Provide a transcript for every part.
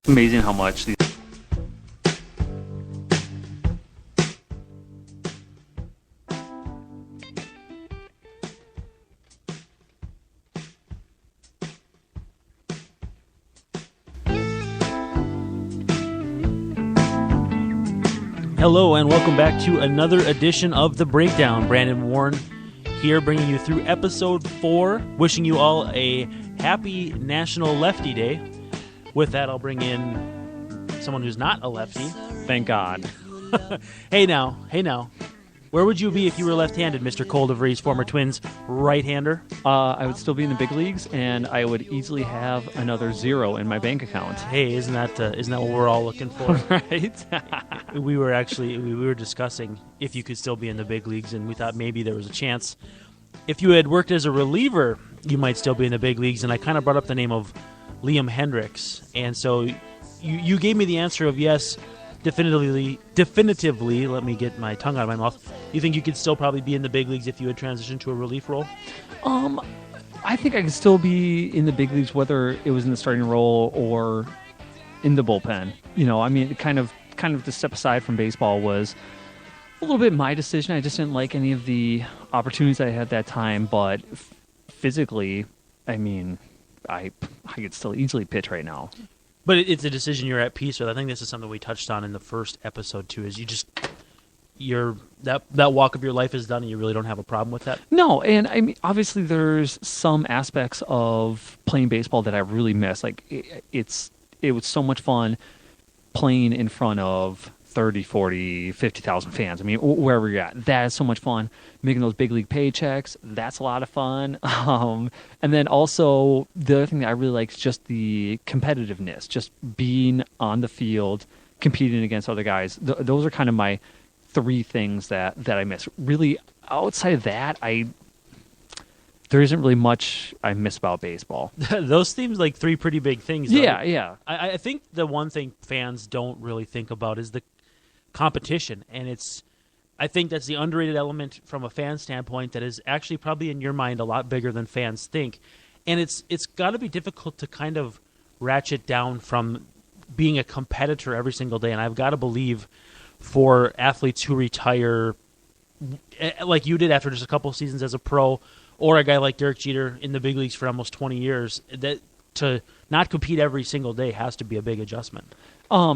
Amazing how much these. Hello and welcome back to another edition of The Breakdown. Brandon Warren here bringing you through episode 4, wishing you all a happy National Lefty Day. With that, I'll bring in someone who's not a lefty. Thank God. Hey now. Where would you be if you were left-handed, Mr. Cole DeVries, former Twins right-hander? I would still be in the big leagues, and I would easily have another zero in my bank account. Hey, isn't that what we're all looking for? Right? We were discussing if you could still be in the big leagues, and we thought maybe there was a chance. If you had worked as a reliever, you might still be in the big leagues, and I kind of brought up the name of Liam Hendriks, and so you gave me the answer of yes, definitively, let me get my tongue out of my mouth. You think you could still probably be in the big leagues if you had transitioned to a relief role? I think I could still be in the big leagues, whether it was in the starting role or in the bullpen. You know, I mean, kind of to step aside from baseball was a little bit my decision. I just didn't like any of the opportunities I had that time, but physically, I mean, I could still easily pitch right now. But it's a decision you're at peace with. I think this is something we touched on in the first episode too. Is that walk of your life is done, and you really don't have a problem with that? No, and I mean, obviously, there's some aspects of playing baseball that I really miss. Like it was so much fun playing in front of 30, 40, 50,000 fans. I mean, wherever you're at, that is so much fun. Making those big league paychecks, that's a lot of fun. And then also, the other thing that I really like is just the competitiveness, just being on the field, competing against other guys. Those are kind of my 3 things that I miss. Really, outside of that, there isn't really much I miss about baseball. Those seems like 3 pretty big things, though. Yeah. I think the one thing fans don't really think about is the competition, and I think that's the underrated element from a fan standpoint that is actually probably in your mind a lot bigger than fans think. And it's got to be difficult to kind of ratchet down from being a competitor every single day. And I've got to believe for athletes who retire like you did after just a couple of seasons as a pro, or a guy like Derek Jeter in the big leagues for almost 20 years, that to not compete every single day has to be a big adjustment.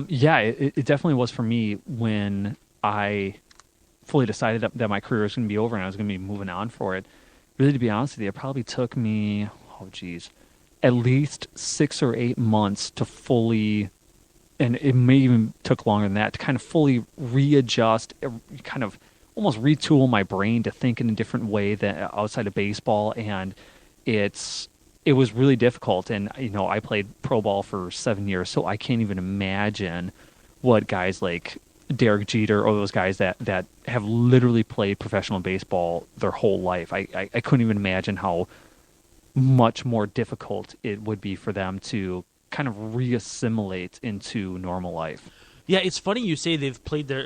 Yeah, it definitely was for me when I fully decided that my career was going to be over and I was going to be moving on for it. Really, to be honest with you, it probably took me, at least 6 or 8 months to fully, and it may even took longer than that, to kind of fully readjust, kind of almost retool my brain to think in a different way than outside of baseball, and it was really difficult. And you know, I played pro ball for 7 years, so I can't even imagine what guys like Derek Jeter or those guys that have literally played professional baseball their whole life. I couldn't even imagine how much more difficult it would be for them to kind of re-assimilate into normal life. Yeah, it's funny you say they've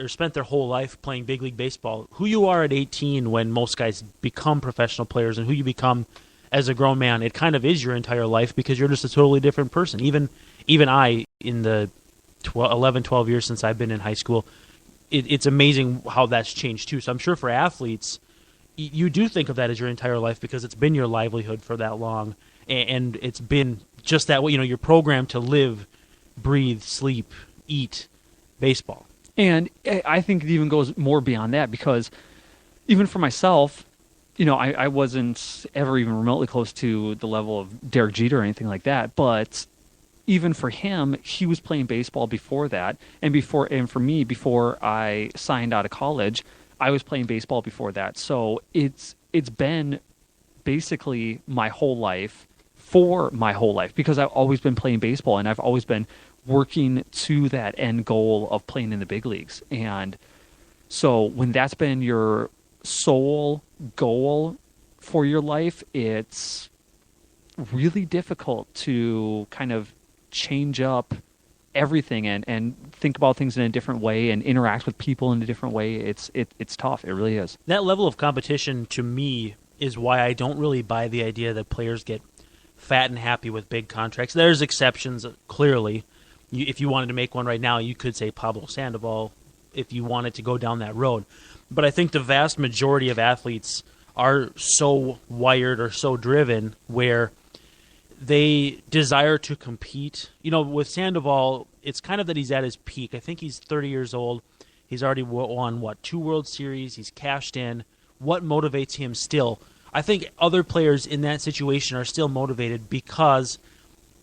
spent their whole life playing big league baseball. Who you are at 18 when most guys become professional players, and who you become as a grown man, it kind of is your entire life, because you're just a totally different person. Even I, in the 11, 12 years since I've been in high school, it's amazing how that's changed too. So I'm sure for athletes, you do think of that as your entire life because it's been your livelihood for that long, and it's been just that way. You know, you're programmed to live, breathe, sleep, eat baseball. And I think it even goes more beyond that, because even for myself, you know, I wasn't ever even remotely close to the level of Derek Jeter or anything like that, but even for him, he was playing baseball before that, and for me, before I signed out of college, I was playing baseball before that. So it's been basically my whole life, because I've always been playing baseball, and I've always been working to that end goal of playing in the big leagues. And so when that's been your sole goal for your life, it's really difficult to kind of change up everything and think about things in a different way and interact with people in a different way. It's tough. It really is. That level of competition, to me, is why I don't really buy the idea that players get fat and happy with big contracts. There's exceptions, clearly, if you wanted to make one right now, you could say Pablo Sandoval if you wanted to go down that road. But I think the vast majority of athletes are so wired or so driven where they desire to compete. With Sandoval, it's kind of that he's at his peak. I think he's 30 years old. He's already won, 2 World Series. He's cashed in. What motivates him still? I think other players in that situation are still motivated because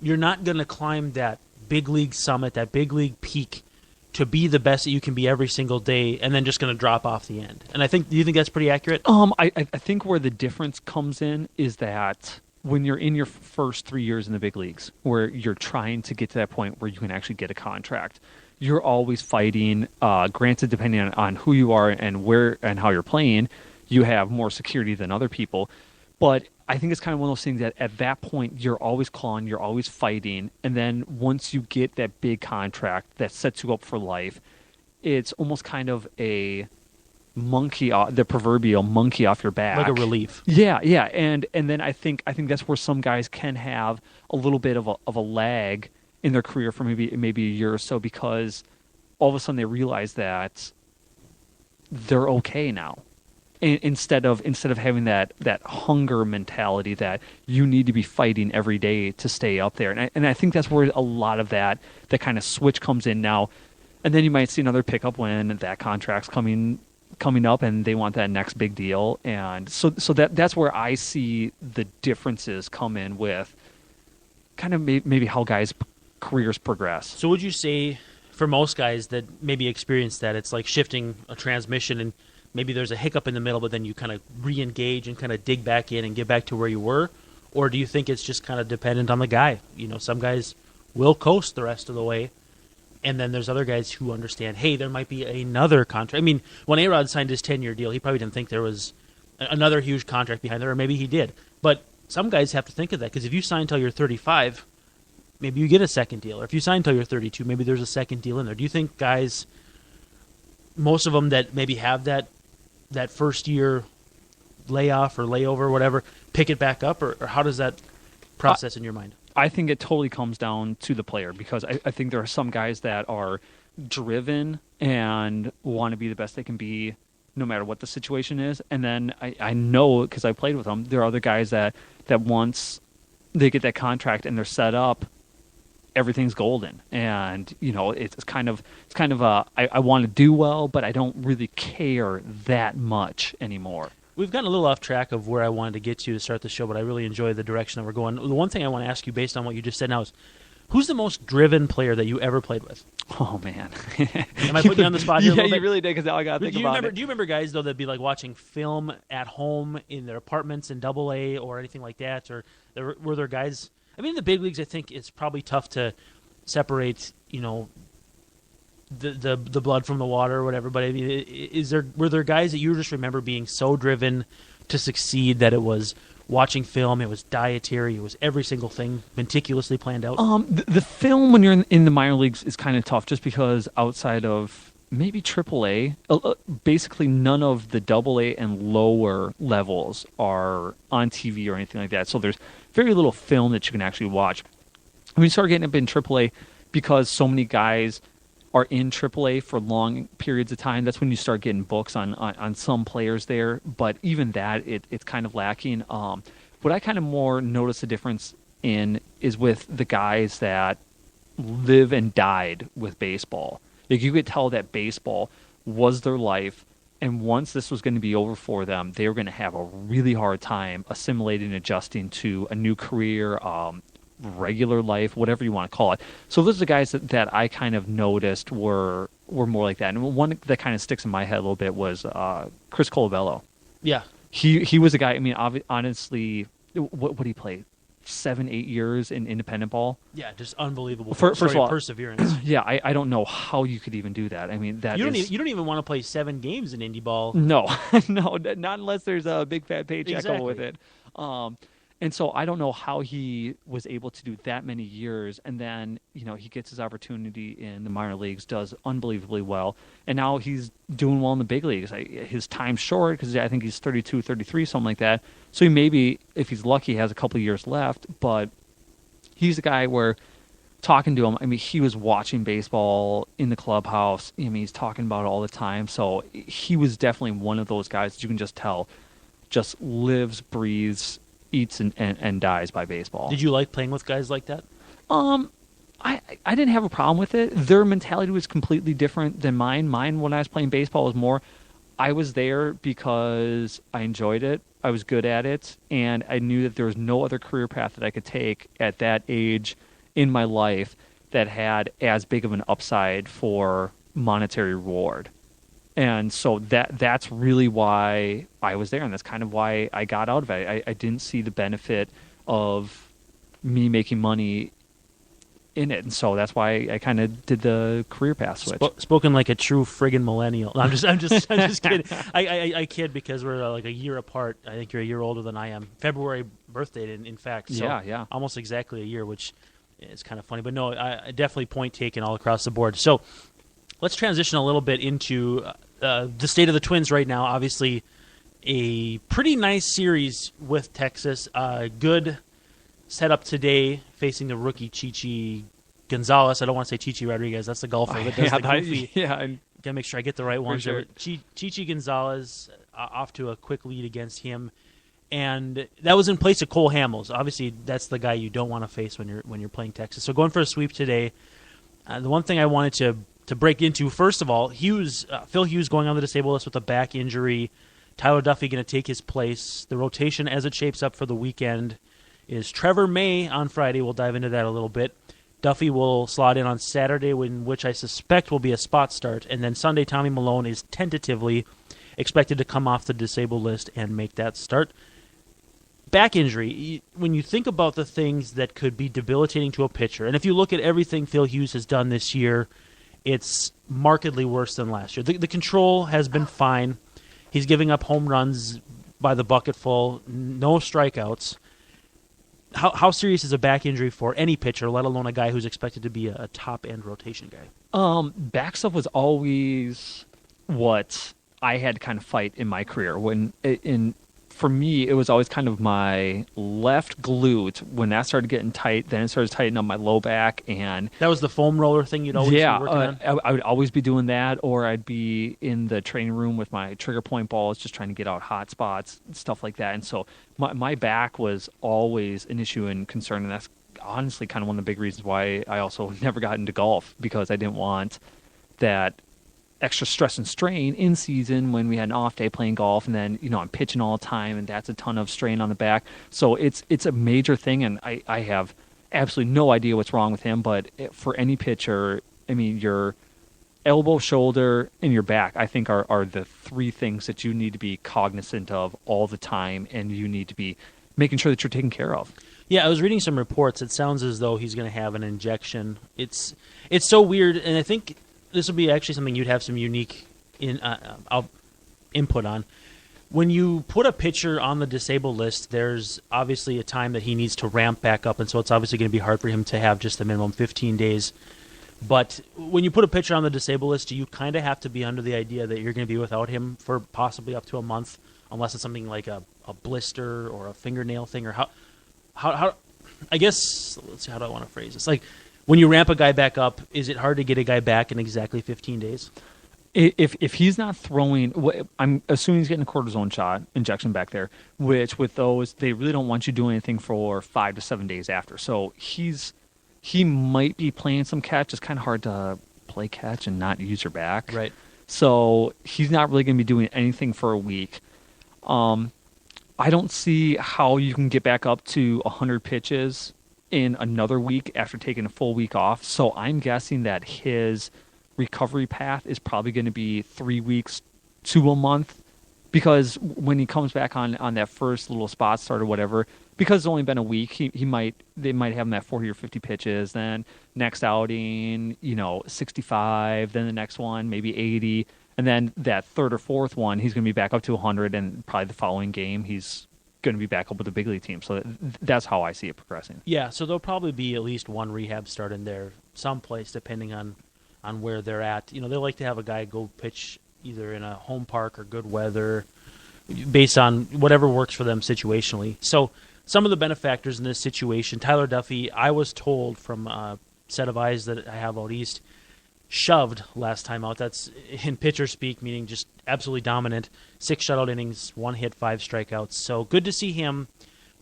you're not going to climb that big league summit, that big league peak, to be the best that you can be every single day, and then just going to drop off the end. And do you think that's pretty accurate? I think where the difference comes in is that when you're in your first 3 years in the big leagues, where you're trying to get to that point where you can actually get a contract, you're always fighting. Granted, depending on who you are and where and how you're playing, you have more security than other people. But I think it's kind of one of those things that at that point you're always clawing, you're always fighting, and then once you get that big contract that sets you up for life, it's almost kind of a the proverbial monkey off your back, like a relief. Yeah, and then I think that's where some guys can have a little bit of a lag in their career for maybe a year or so, because all of a sudden they realize that they're okay now. Instead of having that hunger mentality that you need to be fighting every day to stay up there, and I think that's where a lot of that kind of switch comes in now. And then you might see another pickup when that contract's coming up and they want that next big deal, and so that's where I see the differences come in with kind of maybe how guys' careers progress. So would you say for most guys that maybe experience that, it's like shifting a transmission and maybe there's a hiccup in the middle, but then you kind of re-engage and kind of dig back in and get back to where you were? Or do you think it's just kind of dependent on the guy? Some guys will coast the rest of the way, and then there's other guys who understand, hey, there might be another contract. I mean, when A-Rod signed his 10-year deal, he probably didn't think there was another huge contract behind there, or maybe he did. But some guys have to think of that, because if you sign until you're 35, maybe you get a second deal. Or if you sign until you're 32, maybe there's a second deal in there. Do you think guys, most of them that maybe have that first year layoff or layover or whatever, pick it back up, or how does that process in your mind? I think it totally comes down to the player, because I think there are some guys that are driven and want to be the best they can be no matter what the situation is. And then I know, because I played with them, there are other guys that once they get that contract and they're set up, everything's golden. And, it's kind of I want to do well, but I don't really care that much anymore. We've gotten a little off track of where I wanted to get to start the show, but I really enjoy the direction that we're going. The one thing I want to ask you, based on what you just said now, is who's the most driven player that you ever played with? Oh, man. Am I putting you on the spot here a little bit? Yeah, you really did, because now I got to think about it. Do you remember guys, though, that'd be like watching film at home in their apartments in AA or anything like that? Or were there guys... I mean, in the big leagues, I think it's probably tough to separate, the blood from the water or whatever. But I mean, were there guys that you just remember being so driven to succeed that it was watching film, it was dietary, it was every single thing meticulously planned out? The film when you're in the minor leagues is kind of tough, just because outside of maybe AAA, basically none of the AA and lower levels are on TV or anything like that. So there's very little film that you can actually watch. When you start getting up in AAA, because so many guys are in AAA for long periods of time, that's when you start getting books on some players there. But even that, it's kind of lacking. What I kind of more notice a difference in is with the guys that live and died with baseball. Like, you could tell that baseball was their life, and once this was going to be over for them, they were going to have a really hard time assimilating, adjusting to a new career, regular life, whatever you want to call it. So those are the guys that I kind of noticed were more like that. And one that kind of sticks in my head a little bit was Chris Colabello. Yeah. He was a guy, I mean, honestly, what did he play? 7-8 years in independent ball. Yeah, just unbelievable. First of all, perseverance. Yeah, I don't know how you could even do that. I mean, you don't even want to play 7 games in indie ball. No, no, not unless there's a big fat paycheck with it. And so I don't know how he was able to do that many years, and then he gets his opportunity in the minor leagues, does unbelievably well, and now he's doing well in the big leagues. His time's short, because I think he's 32, 33, something like that. So he maybe, if he's lucky, has a couple of years left, but he's a guy where talking to him, I mean, he was watching baseball in the clubhouse. I mean, he's talking about it all the time. So he was definitely one of those guys that you can just tell just lives, breathes, eats, and dies by baseball. Did you like playing with guys like that? I didn't have a problem with it. Their mentality was completely different than mine. Mine, when I was playing baseball, was more, I was there because I enjoyed it. I was good at it, and I knew that there was no other career path that I could take at that age in my life that had as big of an upside for monetary reward. And so that's really why I was there, and that's kind of why I got out of it. I didn't see the benefit of me making money in it, and so that's why I kind of did the career path switch. Spoken like a true friggin' millennial. No, I'm just kidding. I kid because we're like a year apart. I think you're a year older than I am. February birthday, in fact. So yeah. Almost exactly a year, which is kind of funny. But no, I definitely point taken all across the board. So let's transition a little bit into the state of the Twins right now. Obviously, a pretty nice series with Texas. Good setup today facing the rookie Chichi Gonzalez. I don't want to say Chichi Rodriguez. That's the golfer that does the goofy. Gotta make sure I get the right ones there. Chichi Gonzalez off to a quick lead against him, and that was in place of Cole Hamels. Obviously, that's the guy you don't want to face when you're playing Texas. So going for a sweep today. The one thing I wanted to break into, first of all, Phil Hughes going on the disabled list with a back injury. Tyler Duffy going to take his place. The rotation as it shapes up for the weekend is Trevor May on Friday. We'll dive into that a little bit. Duffy will slot in on Saturday, which I suspect will be a spot start. And then Sunday, Tommy Malone is tentatively expected to come off the disabled list and make that start. Back injury, when you think about the things that could be debilitating to a pitcher, and if you look at everything Phil Hughes has done this year, it's markedly worse than last year. The control has been fine. He's giving up home runs by the bucketful, no strikeouts. How serious is a back injury for any pitcher, let alone a guy who's expected to be a top-end rotation guy? Back stuff was always what I had to kind of fight in my career. For me, it was always kind of my left glute. When that started getting tight, then it started tightening up my low back. And that was the foam roller thing you'd always be working on? I would always be doing that, or I'd be in the training room with my trigger point balls just trying to get out hot spots, stuff like that. And so my back was always an issue and concern, and that's honestly kind of one of the big reasons why I also never got into golf, because I didn't want that extra stress and strain in season when we had an off day playing golf, and then I'm pitching all the time, and that's a ton of strain on the back. So it's a major thing, and I have absolutely no idea what's wrong with him. But for any pitcher, I mean, your elbow, shoulder, and your back, I think are the three things that you need to be cognizant of all the time, and you need to be making sure that you're taken care of. Yeah, I was reading some reports. It sounds as though he's going to have an injection. It's so weird, and I think this will be actually something you'd have some unique input on. When you put a pitcher on the disabled list, there's obviously a time that he needs to ramp back up, and so it's obviously going to be hard for him to have just the minimum 15 days. But when you put a pitcher on the disabled list, you kind of have to be under the idea that you're going to be without him for possibly up to a month, unless it's something like a blister or a fingernail thing, or how I guess, let's see, how do I want to phrase this? Like, when you ramp a guy back up, is it hard to get a guy back in exactly 15 days? If he's not throwing, I'm assuming he's getting a cortisone injection back there, which with those, they really don't want you doing anything for 5 to 7 days after. So he might be playing some catch. It's kind of hard to play catch and not use your back. Right. So he's not really going to be doing anything for a week. I don't see how you can get back up to 100 pitches in another week after taking a full week off. So I'm guessing that his recovery path is probably going to be 3 weeks to a month, because when he comes back on that first little spot start or whatever, because it's only been a week, they might have him at 40 or 50 pitches, then next outing, 65, then the next one, maybe 80, and then that third or fourth one, he's going to be back up to 100, and probably the following game, he's going to be back up with the big league team. So that's how I see it progressing. Yeah, so there'll probably be at least one rehab start in there someplace, depending on where they're at. They like to have a guy go pitch either in a home park or good weather, based on whatever works for them situationally. So some of the benefactors in this situation, Tyler Duffy, I was told from set of eyes that I have out east, shoved last time out. That's in pitcher speak, meaning just absolutely dominant. 6 shutout innings, 1 hit, 5 strikeouts. So good to see him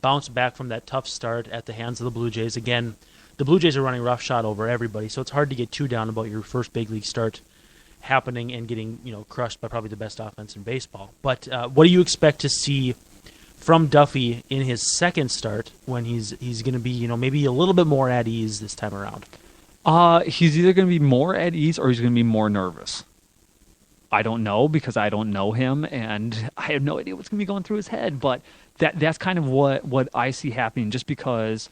bounce back from that tough start at the hands of the Blue Jays. Again, the Blue Jays are running roughshod over everybody, so it's hard to get too down about your first big league start happening and getting crushed by probably the best offense in baseball. But what do you expect to see from Duffy in his second start when he's going to be maybe a little bit more at ease this time around? He's either going to be more at ease or he's going to be more nervous. I don't know because I don't know him, and I have no idea what's going to be going through his head. But that's kind of what I see happening, just because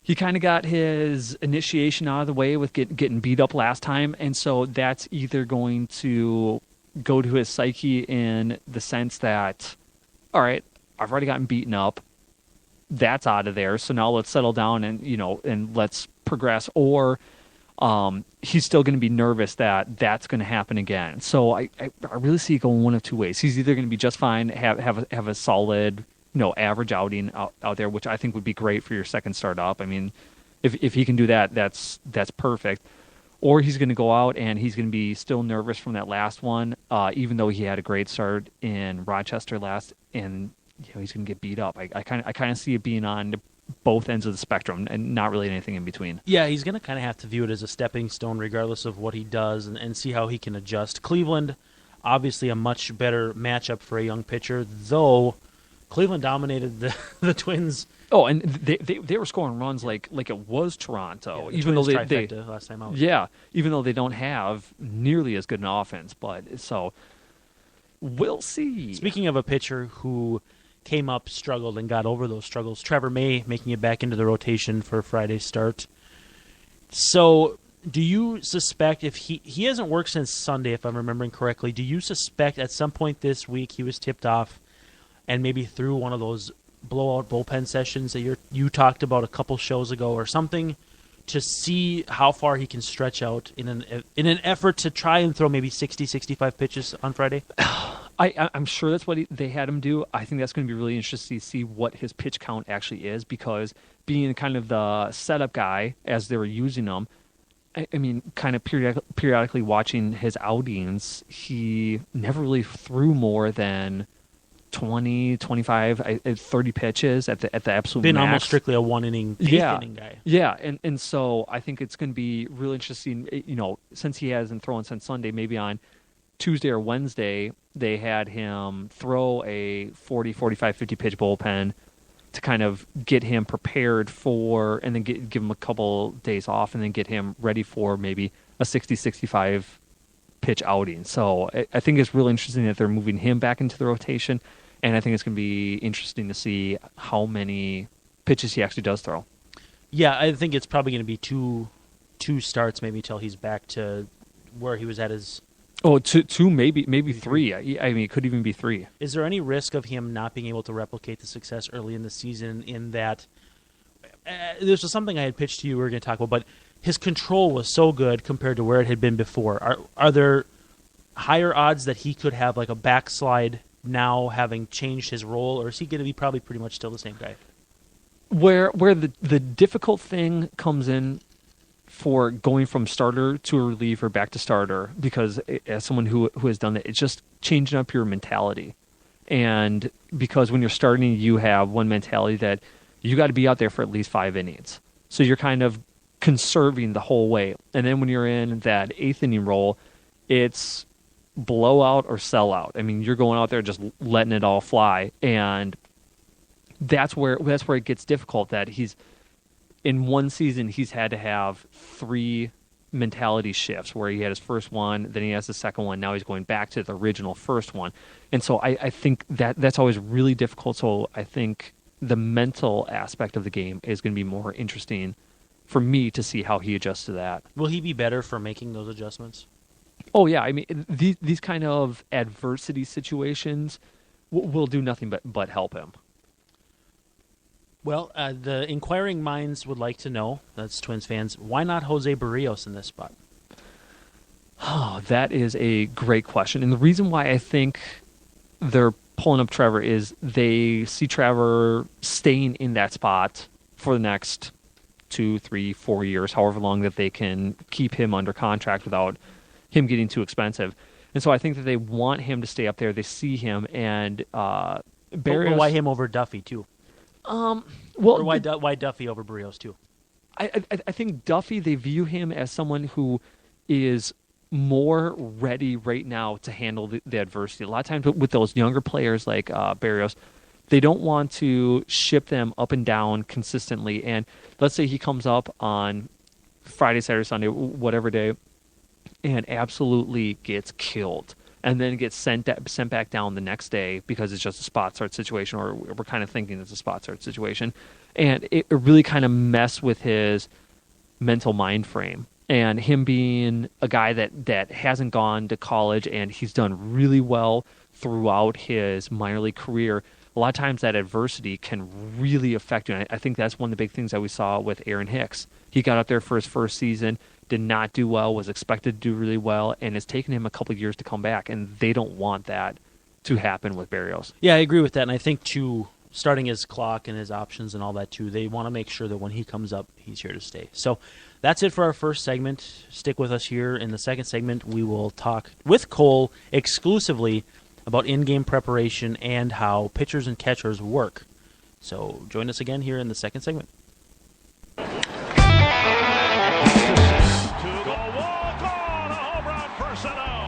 he kind of got his initiation out of the way with getting beat up last time, and so that's either going to go to his psyche in the sense that, all right, I've already gotten beaten up. That's out of there. So now let's settle down and let's progress. Or he's still going to be nervous that that's going to happen again. So I really see it going one of two ways. He's either going to be just fine, have a solid average outing out there, which I think would be great for your second start up. I mean, if he can do that, that's perfect. Or he's going to go out and he's going to be still nervous from that last one, even though he had a great start in Rochester last, and he's going to get beat up. I kind of see it being on both ends of the spectrum and not really anything in between. Yeah, he's going to kind of have to view it as a stepping stone regardless of what he does and see how he can adjust. Cleveland, obviously a much better matchup for a young pitcher, though Cleveland dominated the Twins. Oh, and they were scoring runs like it was Toronto, Yeah, even though they last time out. Yeah, even though they don't have nearly as good an offense, but so we'll see. Speaking of a pitcher who came up, struggled, and got over those struggles, Trevor May making it back into the rotation for Friday's start. So, do you suspect, if he hasn't worked since Sunday, if I'm remembering correctly, do you suspect at some point this week he was tipped off and maybe through one of those blowout bullpen sessions that you talked about a couple shows ago or something, to see how far he can stretch out in an effort to try and throw maybe 60, 65 pitches on Friday? I'm sure that's what they had him do. I think that's going to be really interesting to see what his pitch count actually is, because being kind of the setup guy as they were using him, I mean, kind of periodically watching his outings, he never really threw more than 20, 25, 30 pitches at the absolute Been max. almost strictly a one-inning, eighth-inning guy. Yeah, and so I think it's going to be really interesting, since he hasn't thrown since Sunday, maybe on Tuesday or Wednesday, they had him throw a 40, 45, 50 pitch bullpen to kind of get him prepared for, and then give him a couple days off, and then get him ready for maybe a 60, 65 pitch outing. So I think it's really interesting that they're moving him back into the rotation, and I think it's going to be interesting to see how many pitches he actually does throw. Yeah, I think it's probably going to be two starts maybe till he's back to where he was at his... Oh, two, maybe three. I mean, it could even be three. Is there any risk of him not being able to replicate the success early in the season in that this was something I had pitched to you we were going to talk about, but his control was so good compared to where it had been before. Are there higher odds that he could have like a backslide now, having changed his role, or is he going to be probably pretty much still the same guy? Where the difficult thing comes in for going from starter to a reliever back to starter, because as someone who has done that, it's just changing up your mentality. And because when you're starting, you have one mentality that you got to be out there for at least 5 innings. So you're kind of conserving the whole way. And then when you're in that 8th inning role, it's blowout or sell out. I mean, you're going out there just letting it all fly. And that's where it gets difficult, that he's in one season, he's had to have 3 mentality shifts, where he had his first one, then he has the second one, now he's going back to the original first one. And so I think that's always really difficult. So I think the mental aspect of the game is going to be more interesting for me to see how he adjusts to that. Will he be better for making those adjustments? Oh, yeah. I mean, these kind of adversity situations will do nothing but help him. Well, the inquiring minds would like to know, that's Twins fans, why not Jose Barrios in this spot? Oh, that is a great question. And the reason why I think they're pulling up Trevor is they see Trevor staying in that spot for the next 2, 3, 4 years, however long that they can keep him under contract without him getting too expensive. And so I think that they want him to stay up there. They see him, and Barrios. But why him over Duffy too? Well, or why Duffy over Berrios too? I think Duffy, they view him as someone who is more ready right now to handle the adversity. A lot of times with those younger players like Barrios, they don't want to ship them up and down consistently. And let's say he comes up on Friday, Saturday, Sunday, whatever day, and absolutely gets killed, and then gets sent back down the next day because it's just a spot start situation, or we're kind of thinking it's a spot start situation. And it really kind of messed with his mental mind frame. And him being a guy that hasn't gone to college and he's done really well throughout his minor league career, a lot of times that adversity can really affect you. And I think that's one of the big things that we saw with Aaron Hicks. He got up there for his first season, did not do well, was expected to do really well, and it's taken him a couple of years to come back, and they don't want that to happen with Barrios. Yeah, I agree with that, and I think, too, starting his clock and his options and all that, too, they want to make sure that when he comes up, he's here to stay. So that's it for our first segment. Stick with us here. In the second segment, we will talk with Cole exclusively about in-game preparation and how pitchers and catchers work. So join us again here in the second segment.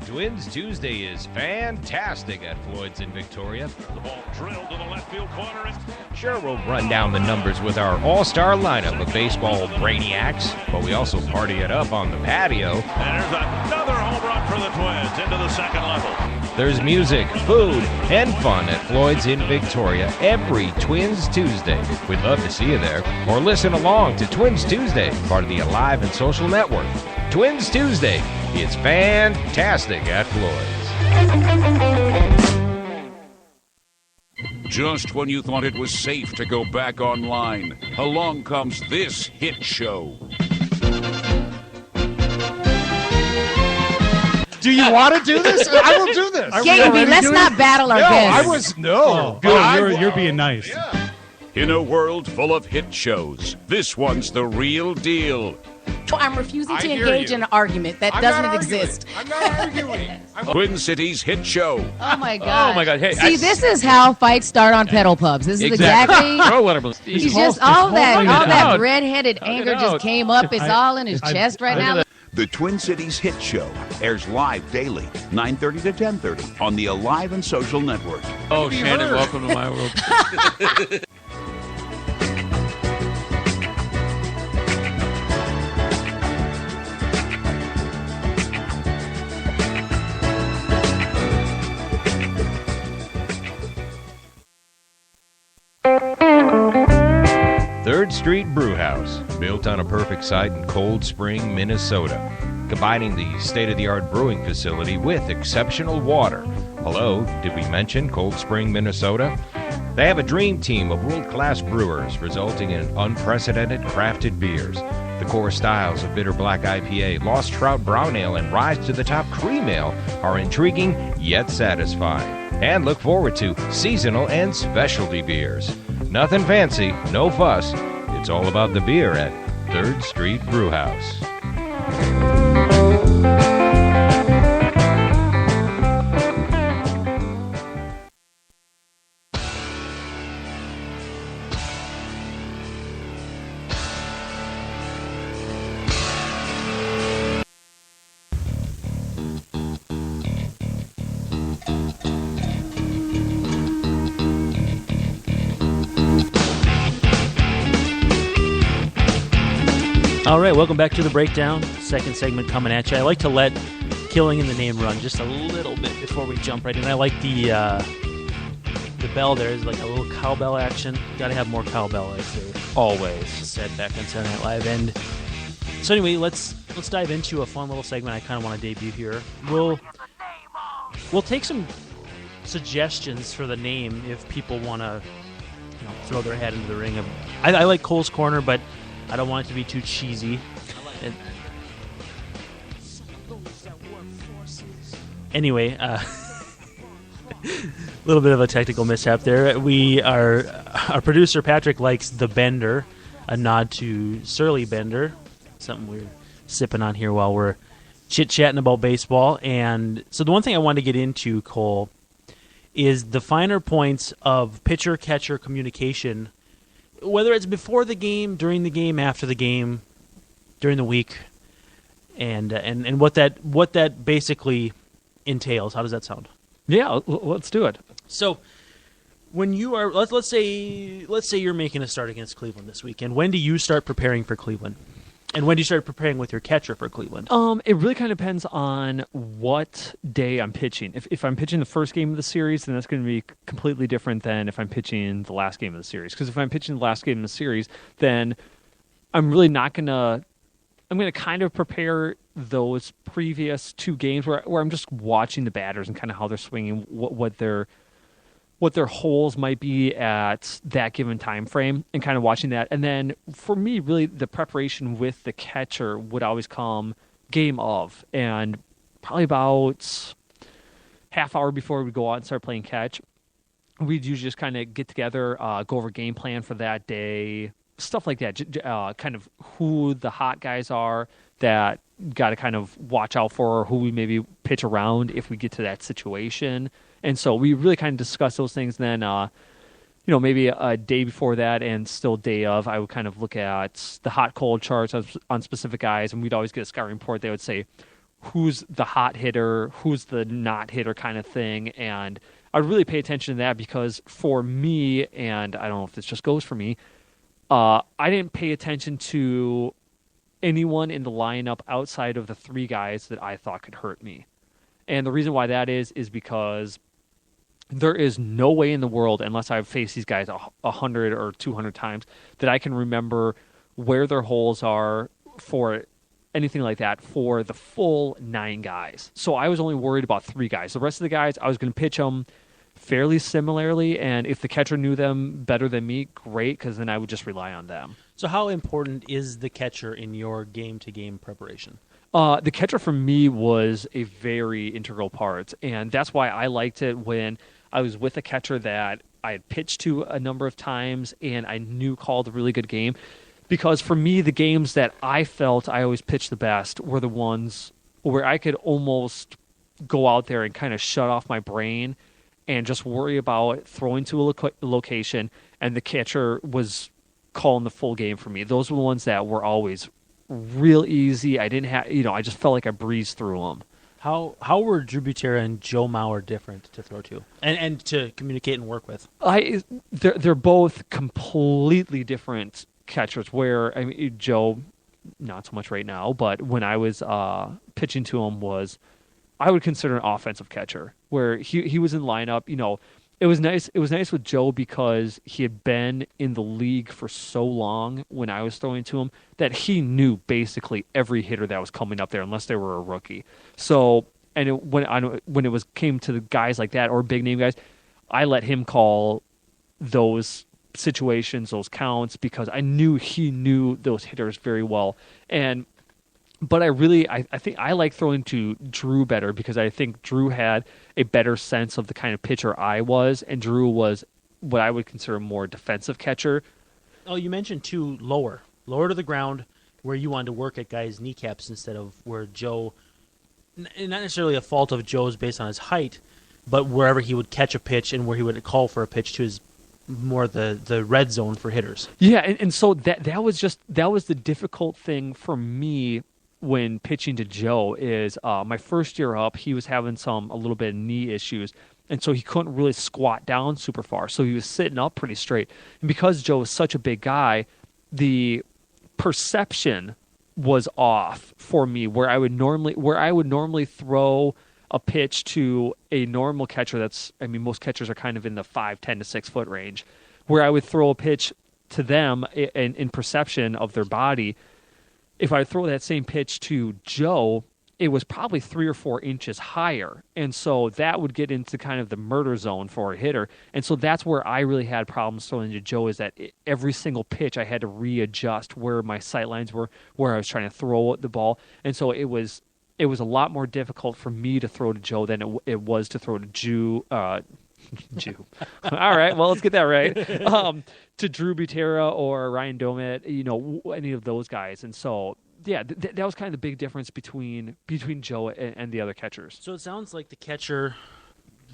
Twins Tuesday is fantastic at Floyd's in Victoria. The ball drilled to the left field corner. Sure, we'll run down the numbers with our all-star lineup of baseball brainiacs, but we also party it up on the patio. And there's another home run for the Twins into the second level. There's music, food, and fun at Floyd's in Victoria every Twins Tuesday. We'd love to see you there, or listen along to Twins Tuesday, part of the Alive and Social Network. Twins Tuesday, it's fantastic at Floyd's. Just when you thought it was safe to go back online, along comes this hit show. Do you want to do this? I will do this. Jamie, let's not battle our guests. Good. You're being nice. Yeah. In a world full of hit shows, this one's the real deal. I'm refusing to engage in an argument that doesn't exist. I'm not arguing. Twin Cities hit show. Oh my god! Oh my god! Hey, see, this is how fights start on pedal pubs. This is exactly. He's just all that redheaded anger just came up. It's all in his chest right now. The Twin Cities Hit Show airs live daily, 9:30 to 10:30 on the Alive and Social Network. Oh, Shannon, welcome to my world. Third Street Brewhouse, built on a perfect site in Cold Spring, Minnesota, combining the state-of-the-art brewing facility with exceptional water. Hello, did we mention Cold Spring, Minnesota? They have a dream team of world-class brewers, resulting in unprecedented crafted beers. The core styles of Bitter Black IPA, Lost Trout Brown Ale, and Rise to the Top Cream Ale are intriguing yet satisfying. And look forward to seasonal and specialty beers. Nothing fancy, no fuss. It's all about the beer at Third Street Brewhouse. All right, welcome back to the Breakdown. Second segment coming at you. I like to let Killing in the Name run just a little bit before we jump right in. I like the bell there is like a little cowbell action. Got to have more cowbell, as they always said back on Saturday Night Live. And so anyway, let's dive into a fun little segment I kind of want to debut here. We'll take some suggestions for the name if people want to throw their head into the ring. I like Cole's Corner, but I don't want it to be too cheesy. Anyway, a little bit of a technical mishap there. Our producer Patrick likes The Bender. a nod to Surly Bender, something we're sipping on here while we're chit-chatting about baseball. And so the one thing I wanted to get into, Cole, is the finer points of pitcher-catcher communication, whether it's before the game, during the game, after the game, during the week, and what that basically entails. How does that sound? Yeah, let's do it. So when you are, let's say you're making a start against Cleveland this weekend. When do you start preparing for Cleveland? And when do you start preparing with your catcher for Cleveland? It really kind of depends on what day I'm pitching. If I'm pitching the first game of the series, then that's going to be completely different than if I'm pitching the last game of the series. Because if I'm pitching the last game of the series, then I'm really not going to... I'm going to kind of prepare those previous two games where I'm just watching the batters and kind of how they're swinging, what their holes might be at that given time frame, and kind of watching that. And then for me, really, the preparation with the catcher would always come game of, and probably about half hour before we go out and start playing catch, we'd usually just kind of get together, go over game plan for that day, stuff like that, kind of who the hot guys are that got to kind of watch out for, or who we maybe pitch around if we get to that situation. And so we really kind of discuss those things. Then, maybe a day before that and still day of, I would kind of look at the hot cold charts on specific guys, and we'd always get a scouting report. They would say who's the hot hitter, who's the not hitter kind of thing. And I'd really pay attention to that, because for me, and I don't know if this just goes for me, I didn't pay attention to anyone in the lineup outside of the three guys that I thought could hurt me. And the reason why that is because there is no way in the world, unless I've faced these guys 100 or 200 times, that I can remember where their holes are for anything like that for the full 9 guys. So I was only worried about 3 guys. The rest of the guys, I was going to pitch them fairly similarly, and if the catcher knew them better than me, great, because then I would just rely on them. So how important is the catcher in your game-to-game preparation? The catcher for me was a very integral part, and that's why I liked it when I was with a catcher that I had pitched to a number of times and I knew called a really good game. Because for me, the games that I felt I always pitched the best were the ones where I could almost go out there and kind of shut off my brain and just worry about throwing to a location, and the catcher was calling the full game for me. Those were the ones that were always real easy. I didn't have, I just felt like I breezed through them. How were Drew Butera and Joe Mauer different to throw to and to communicate and work with? They're both completely different catchers. Where Joe, not so much right now, but when I was pitching to him, I would consider an offensive catcher. Where he was in lineup, it was nice. It was nice with Joe because he had been in the league for so long when I was throwing to him that he knew basically every hitter that was coming up there, unless they were a rookie. So, when it came to the guys like that or big name guys, I let him call those situations, those counts, because I knew he knew those hitters very well. But I think I like throwing to Drew better, because I think Drew had a better sense of the kind of pitcher I was, and Drew was what I would consider a more defensive catcher. Oh, you mentioned too lower to the ground, where you wanted to work at guys' kneecaps instead of where Joe, not necessarily a fault of Joe's based on his height, but wherever he would catch a pitch and where he would call for a pitch to his more the red zone for hitters. Yeah, and so that was the difficult thing for me when pitching to Joe is my first year up, he was having a little bit of knee issues, and so he couldn't really squat down super far. So he was sitting up pretty straight. And because Joe is such a big guy, the perception was off for me, where I would normally throw a pitch to a normal catcher most catchers are kind of in the 5'10" to 6 foot range, where I would throw a pitch to them in perception of their body. If I throw that same pitch to Joe, it was probably 3 or 4 inches higher. And so that would get into kind of the murder zone for a hitter. And so that's where I really had problems throwing to Joe, is that every single pitch I had to readjust where my sight lines were, where I was trying to throw the ball. And so it was a lot more difficult for me to throw to Joe than it was to throw to Jew. All right, well, let's get that right. To Drew Butera or Ryan Domet, any of those guys. And so, yeah, that was kind of the big difference between Joe and the other catchers. So it sounds like the catcher,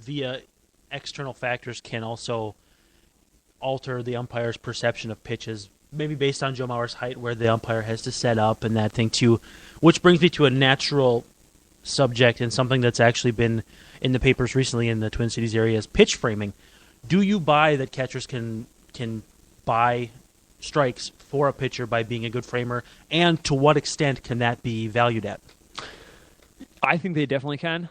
via external factors, can also alter the umpire's perception of pitches, maybe based on Joe Mauer's height, where the umpire has to set up and that thing too, which brings me to a natural subject and something that's actually been in the papers recently in the Twin Cities area is pitch framing. Do you buy that catchers can buy strikes for a pitcher by being a good framer, and to what extent can that be valued at? I think they definitely can.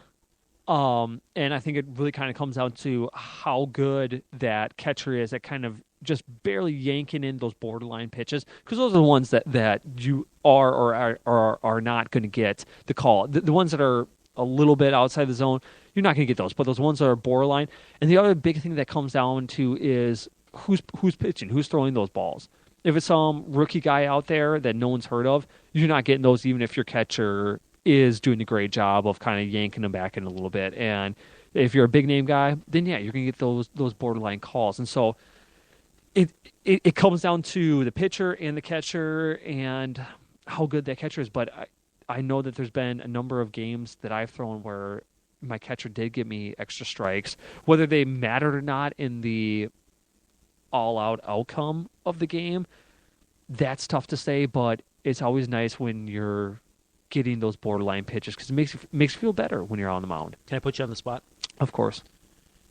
And I think it really kind of comes down to how good that catcher is at kind of just barely yanking in those borderline pitches, because those are the ones that you are or are not going to get the call. The ones that are a little bit outside the zone, you're not going to get those. But those ones that are borderline, and the other big thing that comes down to is who's pitching, who's throwing those balls. If it's some rookie guy out there that no one's heard of, you're not getting those, even if your catcher is doing a great job of kind of yanking them back in a little bit. And if you're a big name guy, then yeah, you're going to get those borderline calls. And so it comes down to the pitcher and the catcher and how good that catcher is. But I know that there's been a number of games that I've thrown where my catcher did give me extra strikes, whether they mattered or not in the all-out outcome of the game. That's tough to say, but it's always nice when you're getting those borderline pitches, because it makes you feel better when you're on the mound. Can I put you on the spot? Of course.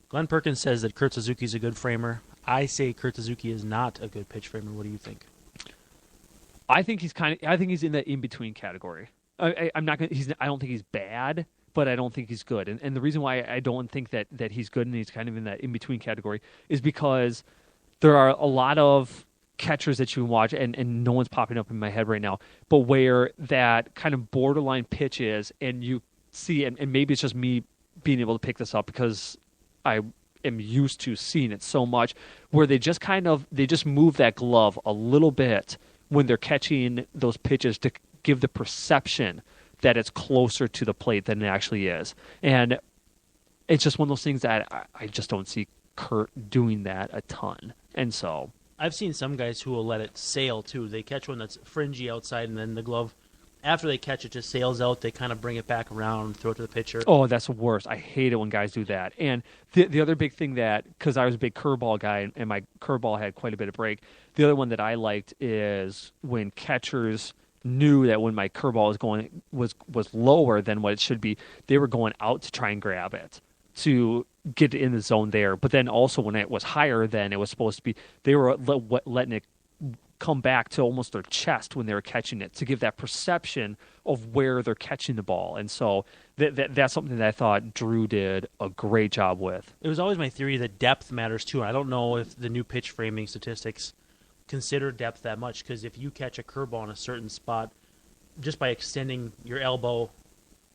Glenn Perkins says that Kurt Suzuki's a good framer. I say Kurt Suzuki is not a good pitch framer. What do you think? I think he's in that in-between category. I don't think he's bad, but I don't think he's good. And the reason why I don't think that he's good and he's kind of in that in-between category is because there are a lot of catchers that you can watch, and no one's popping up in my head right now, but where that kind of borderline pitch is, and you see, and maybe it's just me being able to pick this up because I am used to seeing it so much, where they just move that glove a little bit when they're catching those pitches to give the perception that it's closer to the plate than it actually is. And it's just one of those things that I just don't see Kurt doing that a ton. And so I've seen some guys who will let it sail too. They catch one that's fringy outside, and then the glove, after they catch it, just sails out. They kind of bring it back around and throw it to the pitcher. Oh, that's the worst. I hate it when guys do that. And the other big thing because I was a big curveball guy and my curveball had quite a bit of break, the other one that I liked is when catchers knew that when my curveball was lower than what it should be, they were going out to try and grab it to get in the zone there. But then also when it was higher than it was supposed to be, they were letting it come back to almost their chest when they were catching it to give that perception of where they're catching the ball. And so that's something that I thought Drew did a great job with. It was always my theory that depth matters too. I don't know if the new pitch framing statistics consider depth that much, because if you catch a curveball in a certain spot, just by extending your elbow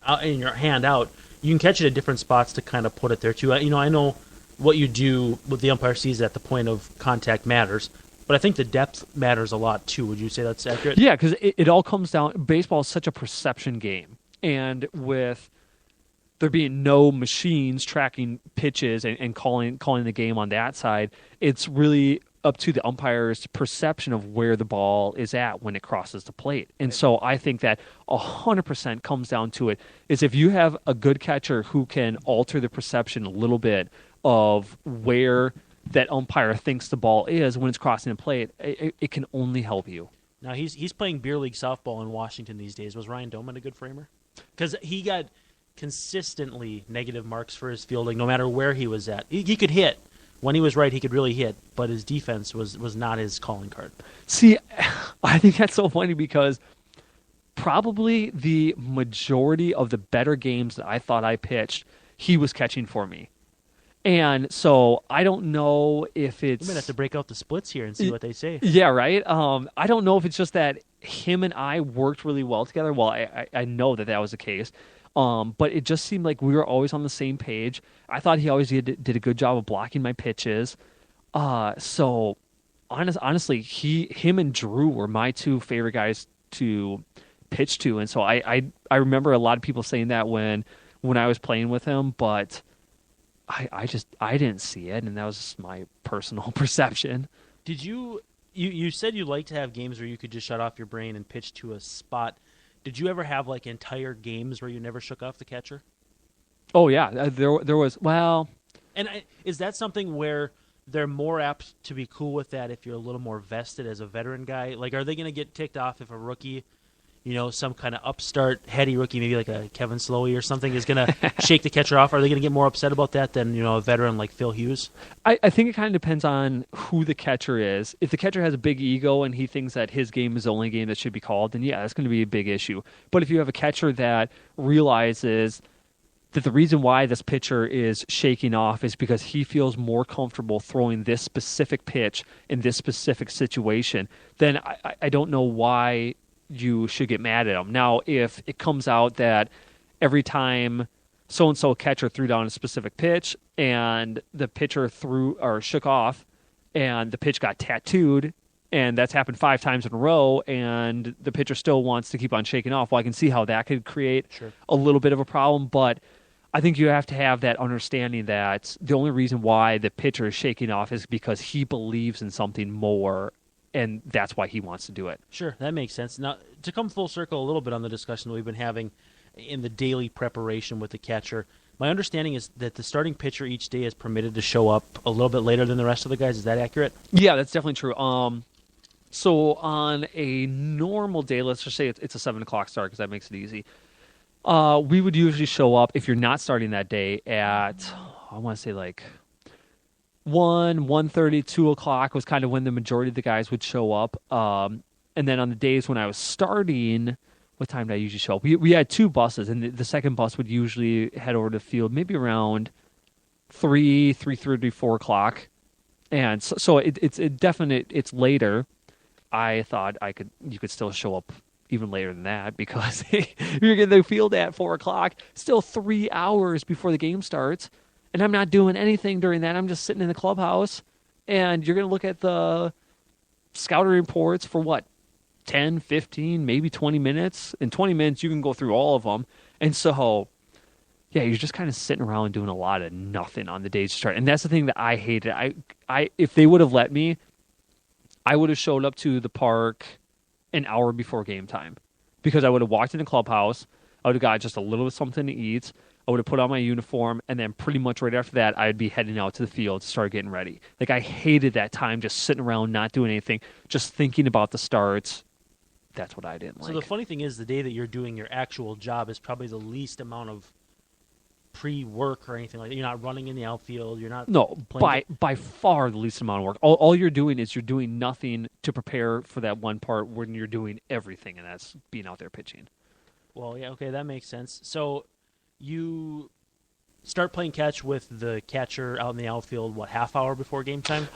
out and your hand out, you can catch it at different spots to kind of put it there too. I know what you do, what the umpire sees at the point of contact matters, but I think the depth matters a lot too. Would you say that's accurate? Yeah, because it all comes down. Baseball is such a perception game, and with there being no machines tracking pitches and calling the game on that side, it's really up to the umpire's perception of where the ball is at when it crosses the plate. And so I think that 100% comes down to it is if you have a good catcher who can alter the perception a little bit of where that umpire thinks the ball is when it's crossing the plate, it can only help you. Now, he's playing beer league softball in Washington these days. Was Ryan Doman a good framer? Because he got consistently negative marks for his fielding no matter where he was at. He could hit. When he was right, he could really hit, but his defense was not his calling card. See, I think that's so funny because probably the majority of the better games that I thought I pitched, he was catching for me. And so I don't know if it's... We might have to break out the splits here and see what they say. Yeah, right? I don't know if it's just that him and I worked really well together. Well, I know that was the case. But it just seemed like we were always on the same page. I thought he always did a good job of blocking my pitches. So honestly, him and Drew were my two favorite guys to pitch to. And so I remember a lot of people saying that when I was playing with him, but I didn't see it, and that was just my personal perception. Did you said you like to have games where you could just shut off your brain and pitch to a spot. Did you ever have like entire games where you never shook off the catcher? Oh yeah, there was. Well, and is that something where they're more apt to be cool with that if you're a little more vested as a veteran guy? Like, are they going to get ticked off if a rookie, some kind of upstart heady rookie, maybe like a Kevin Slowey or something, is going to shake the catcher off? Are they going to get more upset about that than a veteran like Phil Hughes? I think it kind of depends on who the catcher is. If the catcher has a big ego and he thinks that his game is the only game that should be called, then yeah, that's going to be a big issue. But if you have a catcher that realizes that the reason why this pitcher is shaking off is because he feels more comfortable throwing this specific pitch in this specific situation, then I don't know why you should get mad at him. Now, if it comes out that every time so-and-so catcher threw down a specific pitch and the pitcher threw or shook off and the pitch got tattooed, and that's happened 5 times in a row, and the pitcher still wants to keep on shaking off, well, I can see how that could create a little bit of a problem, but I think you have to have that understanding that the only reason why the pitcher is shaking off is because he believes in something more, and that's why he wants to do it. Sure, that makes sense. Now, to come full circle a little bit on the discussion we've been having in the daily preparation with the catcher, my understanding is that the starting pitcher each day is permitted to show up a little bit later than the rest of the guys. Is that accurate? Yeah, that's definitely true. So on a normal day, let's just say it's a 7 o'clock start because that makes it easy. We would usually show up, if you're not starting that day, at, I want to say like 1:30, 2 o'clock was kind of when the majority of the guys would show up. And then on the days when I was starting, what time did I usually show up? We had 2 buses, and the second bus would usually head over to the field maybe around 3:30, 4 o'clock. And so it's later. I thought you could still show up even later than that because you're getting the field at 4 o'clock, still 3 hours before the game starts, and I'm not doing anything during that. I'm just sitting in the clubhouse, and you're going to look at the scouting reports for 10, 15, maybe 20 minutes. In 20 minutes, you can go through all of them. And so, yeah, you're just kind of sitting around doing a lot of nothing on the days to start. And that's the thing that I hated. I if they would have let me, I would have showed up to the park an hour before game time because I would have walked in the clubhouse. I would have got just a little bit something to eat. I would have put on my uniform, and then pretty much right after that, I'd be heading out to the field to start getting ready. Like, I hated that time just sitting around, not doing anything, just thinking about the starts. That's what I didn't like. So the funny thing is, the day that you're doing your actual job is probably the least amount of pre-work or anything like that. You're not running in the outfield. You're not by far the least amount of work. All you're doing is you're doing nothing to prepare for that one part when you're doing everything, and that's being out there pitching. Well, yeah, okay, that makes sense. So you start playing catch with the catcher out in the outfield, half hour before game time?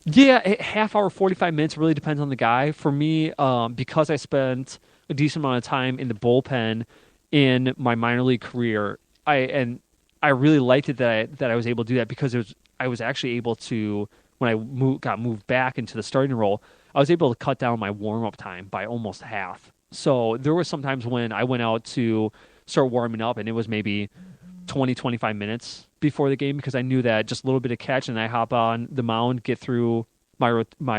Yeah, half hour, 45 minutes. Really depends on the guy. For me, because I spent a decent amount of time in the bullpen in my minor league career, I really liked it that I was able to do that because I was actually able to, when I got moved back into the starting role, I was able to cut down my warm-up time by almost half. So there were some times when I went out to start warming up, and it was maybe 20, 25 minutes before the game because I knew that just a little bit of catch, and I hop on the mound, get through my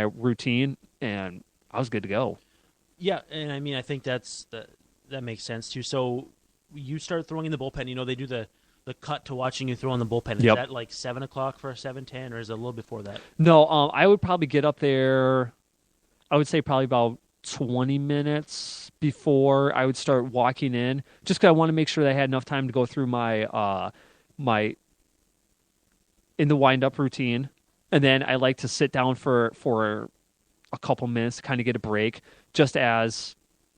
routine, and I was good to go. Yeah, and I mean, I think that makes sense too. So you start throwing in the bullpen. They do the cut to watching you throw in the bullpen. Is that like 7 o'clock for a 7:10, or is it a little before that? No, I would probably get up there. I would say probably about 20 minutes before I would start walking in, just because I want to make sure that I had enough time to go through my in the wind-up routine. And then I like to sit down for a couple minutes to kind of get a break, just as,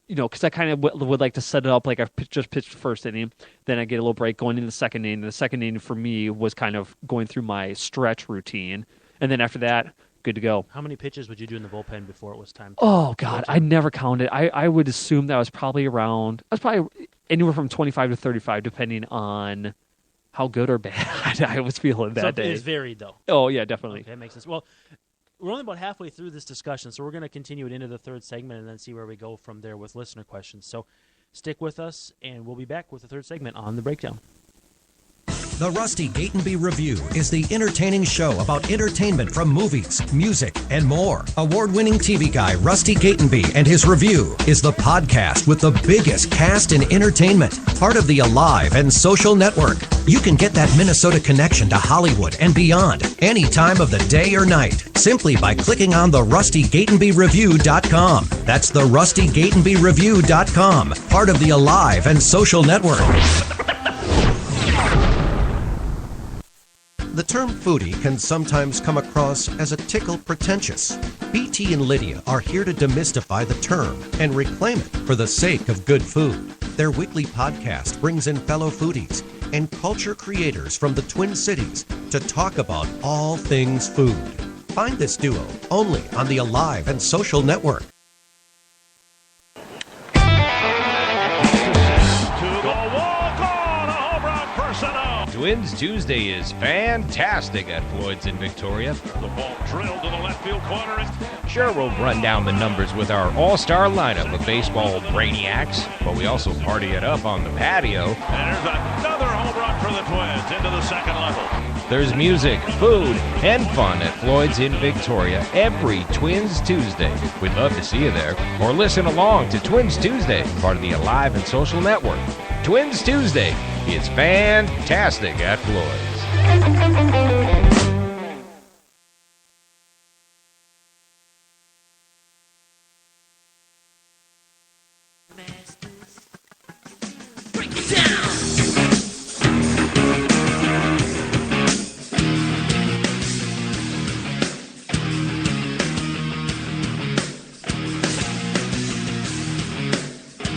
because I kind of would like to set it up like I just pitched the first inning. Then I get a little break going into the second inning. The second inning for me was kind of going through my stretch routine. And then after that, good to go. How many pitches would you do in the bullpen before it was time? Oh, God, I never counted. I would assume that I was probably anywhere from 25 to 35, depending on how good or bad I was feeling that day. It's varied, though. Oh, yeah, definitely. Okay, that makes sense. Well, we're only about halfway through this discussion, so we're going to continue it into the third segment and then see where we go from there with listener questions. So stick with us, and we'll be back with the third segment on The Breakdown. The Rusty Gatenby Review is the entertaining show about entertainment from movies, music, and more. Award-winning TV guy Rusty Gatenby and his review is the podcast with the biggest cast in entertainment, part of the Alive and Social Network. You can get that Minnesota connection to Hollywood and beyond any time of the day or night simply by clicking on the RustyGatenbyReview.com. That's the RustyGatenbyReview.com, part of the Alive and Social Network. The term foodie can sometimes come across as a tickle pretentious. BT and Lydia are here to demystify the term and reclaim it for the sake of good food. Their weekly podcast brings in fellow foodies and culture creators from the Twin Cities to talk about all things food. Find this duo only on the Alive and Social Network. Twins Tuesday is fantastic at Floyd's in Victoria. The ball drilled to the left field corner. Sure, we'll run down the numbers with our all-star lineup of baseball brainiacs, but we also party it up on the patio. And there's another home run for the Twins into the second level. There's music, food, and fun at Floyd's in Victoria every Twins Tuesday. We'd love to see you there. Or listen along to Twins Tuesday, part of the Alive and Social Network. Twins Tuesday. It's fantastic at Floyd's. Break it down.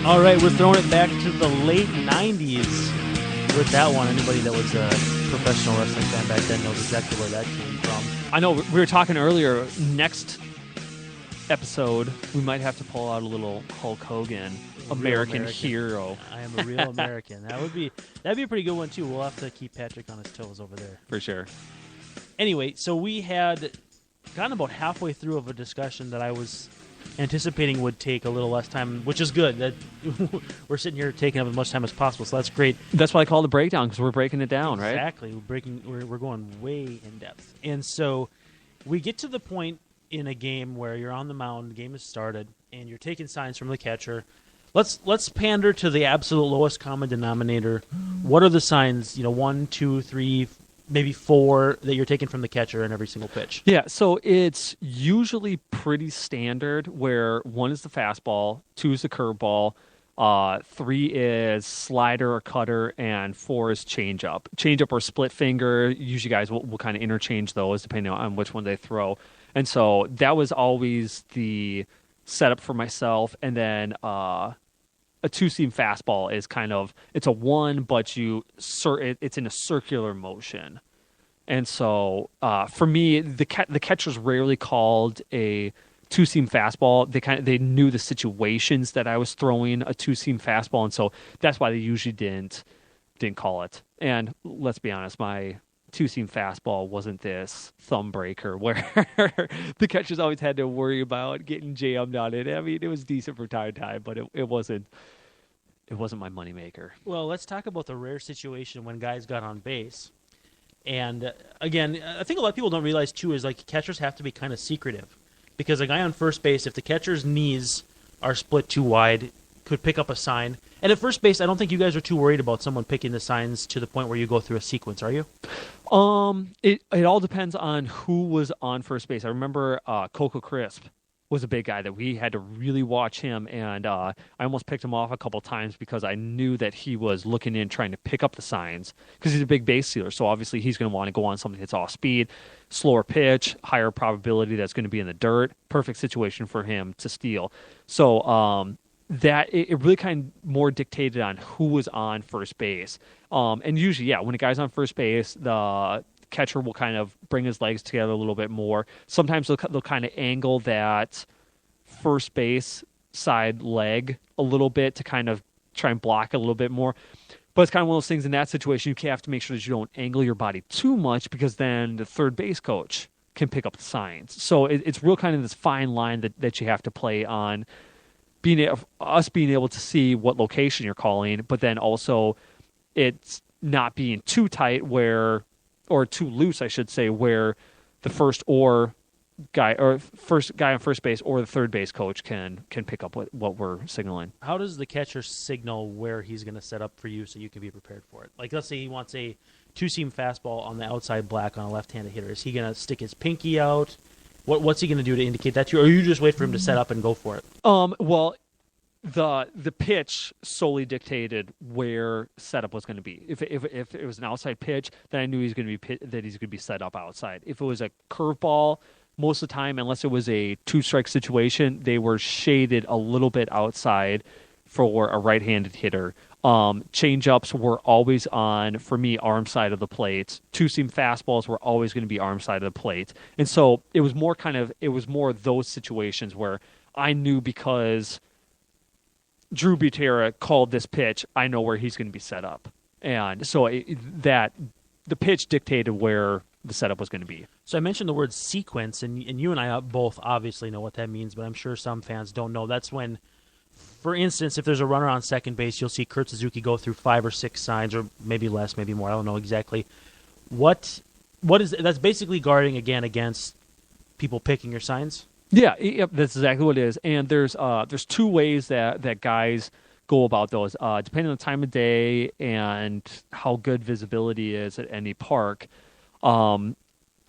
All right, we're throwing it back to the late 90s with that one. Anybody that was a professional wrestling fan back then knows exactly where that came from. I know we were talking earlier, next episode, we might have to pull out a little Hulk Hogan, American hero. I am a real American. That'd be a pretty good one, too. We'll have to keep Patrick on his toes over there. For sure. Anyway, so we had gotten about halfway through of a discussion that I was anticipating would take a little less time, which is good. That we're sitting here taking up as much time as possible, so that's great. That's why I call it a breakdown, because we're breaking it down, right? Exactly. We're going way in depth. And so we get to the point in a game where you're on the mound, the game has started, and you're taking signs from the catcher. Let's pander to the absolute lowest common denominator. What are the signs, 1, 2, 3, maybe 4 that you're taking from the catcher in every single pitch? Yeah, so it's usually pretty standard where 1 is the fastball, 2 is the curveball, 3 is slider or cutter, and 4 is changeup. Changeup or split finger, usually guys will kind of interchange those depending on which one they throw. And so that was always the setup for myself. And then a 2-seam fastball is kind of, it's a 1, but it's in a circular motion. And so for me, the catchers rarely called a 2-seam fastball. They knew the situations that I was throwing a 2-seam fastball, and so that's why they usually didn't call it. And let's be honest, my 2-seam fastball wasn't this thumb breaker where the catchers always had to worry about getting jammed on it. I mean, it was decent for time, but it wasn't my moneymaker. Well, let's talk about the rare situation when guys got on base. And again, I think a lot of people don't realize too is like catchers have to be kind of secretive, because a guy on first base, if the catcher's knees are split too wide, could pick up a sign. And at first base, I don't think you guys are too worried about someone picking the signs to the point where you go through a sequence, are you? It all depends on who was on first base. I remember Coco Crisp was a big guy that we had to really watch him, and I almost picked him off a couple times because I knew that he was looking in trying to pick up the signs because he's a big base stealer. So obviously he's going to want to go on something that's off speed, slower pitch, higher probability that's going to be in the dirt. Perfect situation for him to steal. So that it really kind of more dictated on who was on first base. And usually, when a guy's on first base, the catcher will kind of bring his legs together a little bit more. Sometimes they'll kind of angle that first base side leg a little bit to kind of try and block a little bit more. But it's kind of one of those things in that situation, you have to make sure that you don't angle your body too much, because then the third base coach can pick up the signs. So it's real kind of this fine line that you have to play on being able to see what location you're calling, but then also it's not being too tight or too loose, I should say, where the first guy on first base or the third base coach can pick up what we're signaling. How does the catcher signal where he's going to set up for you so you can be prepared for it? Like, let's say he wants a two-seam fastball on the outside black on a left-handed hitter. Is he going to stick his pinky out? What's he going to do to indicate that to you? Or you just wait for him to set up and go for it? Well, the pitch solely dictated where setup was going to be. If it was an outside pitch, then I knew he's going to be set up outside. If it was a curveball, most of the time, unless it was a two-strike situation, they were shaded a little bit outside for a right-handed hitter. Change-ups were always on, for me, arm side of the plate. Two-seam fastballs were always going to be arm side of the plate. And so it was more those situations where I knew because Drew Butera called this pitch, I know where he's going to be set up. And so the pitch dictated where the setup was going to be. So I mentioned the word sequence, and you and I both obviously know what that means, but I'm sure some fans don't know. That's when, for instance, if there's a runner on second base, you'll see Kurt Suzuki go through 5 or 6 signs, or maybe less, maybe more. I don't know exactly. What is that's basically guarding against people picking your signs? Yeah, that's exactly what it is. And there's 2 ways that guys go about those, depending on the time of day and how good visibility is at any park.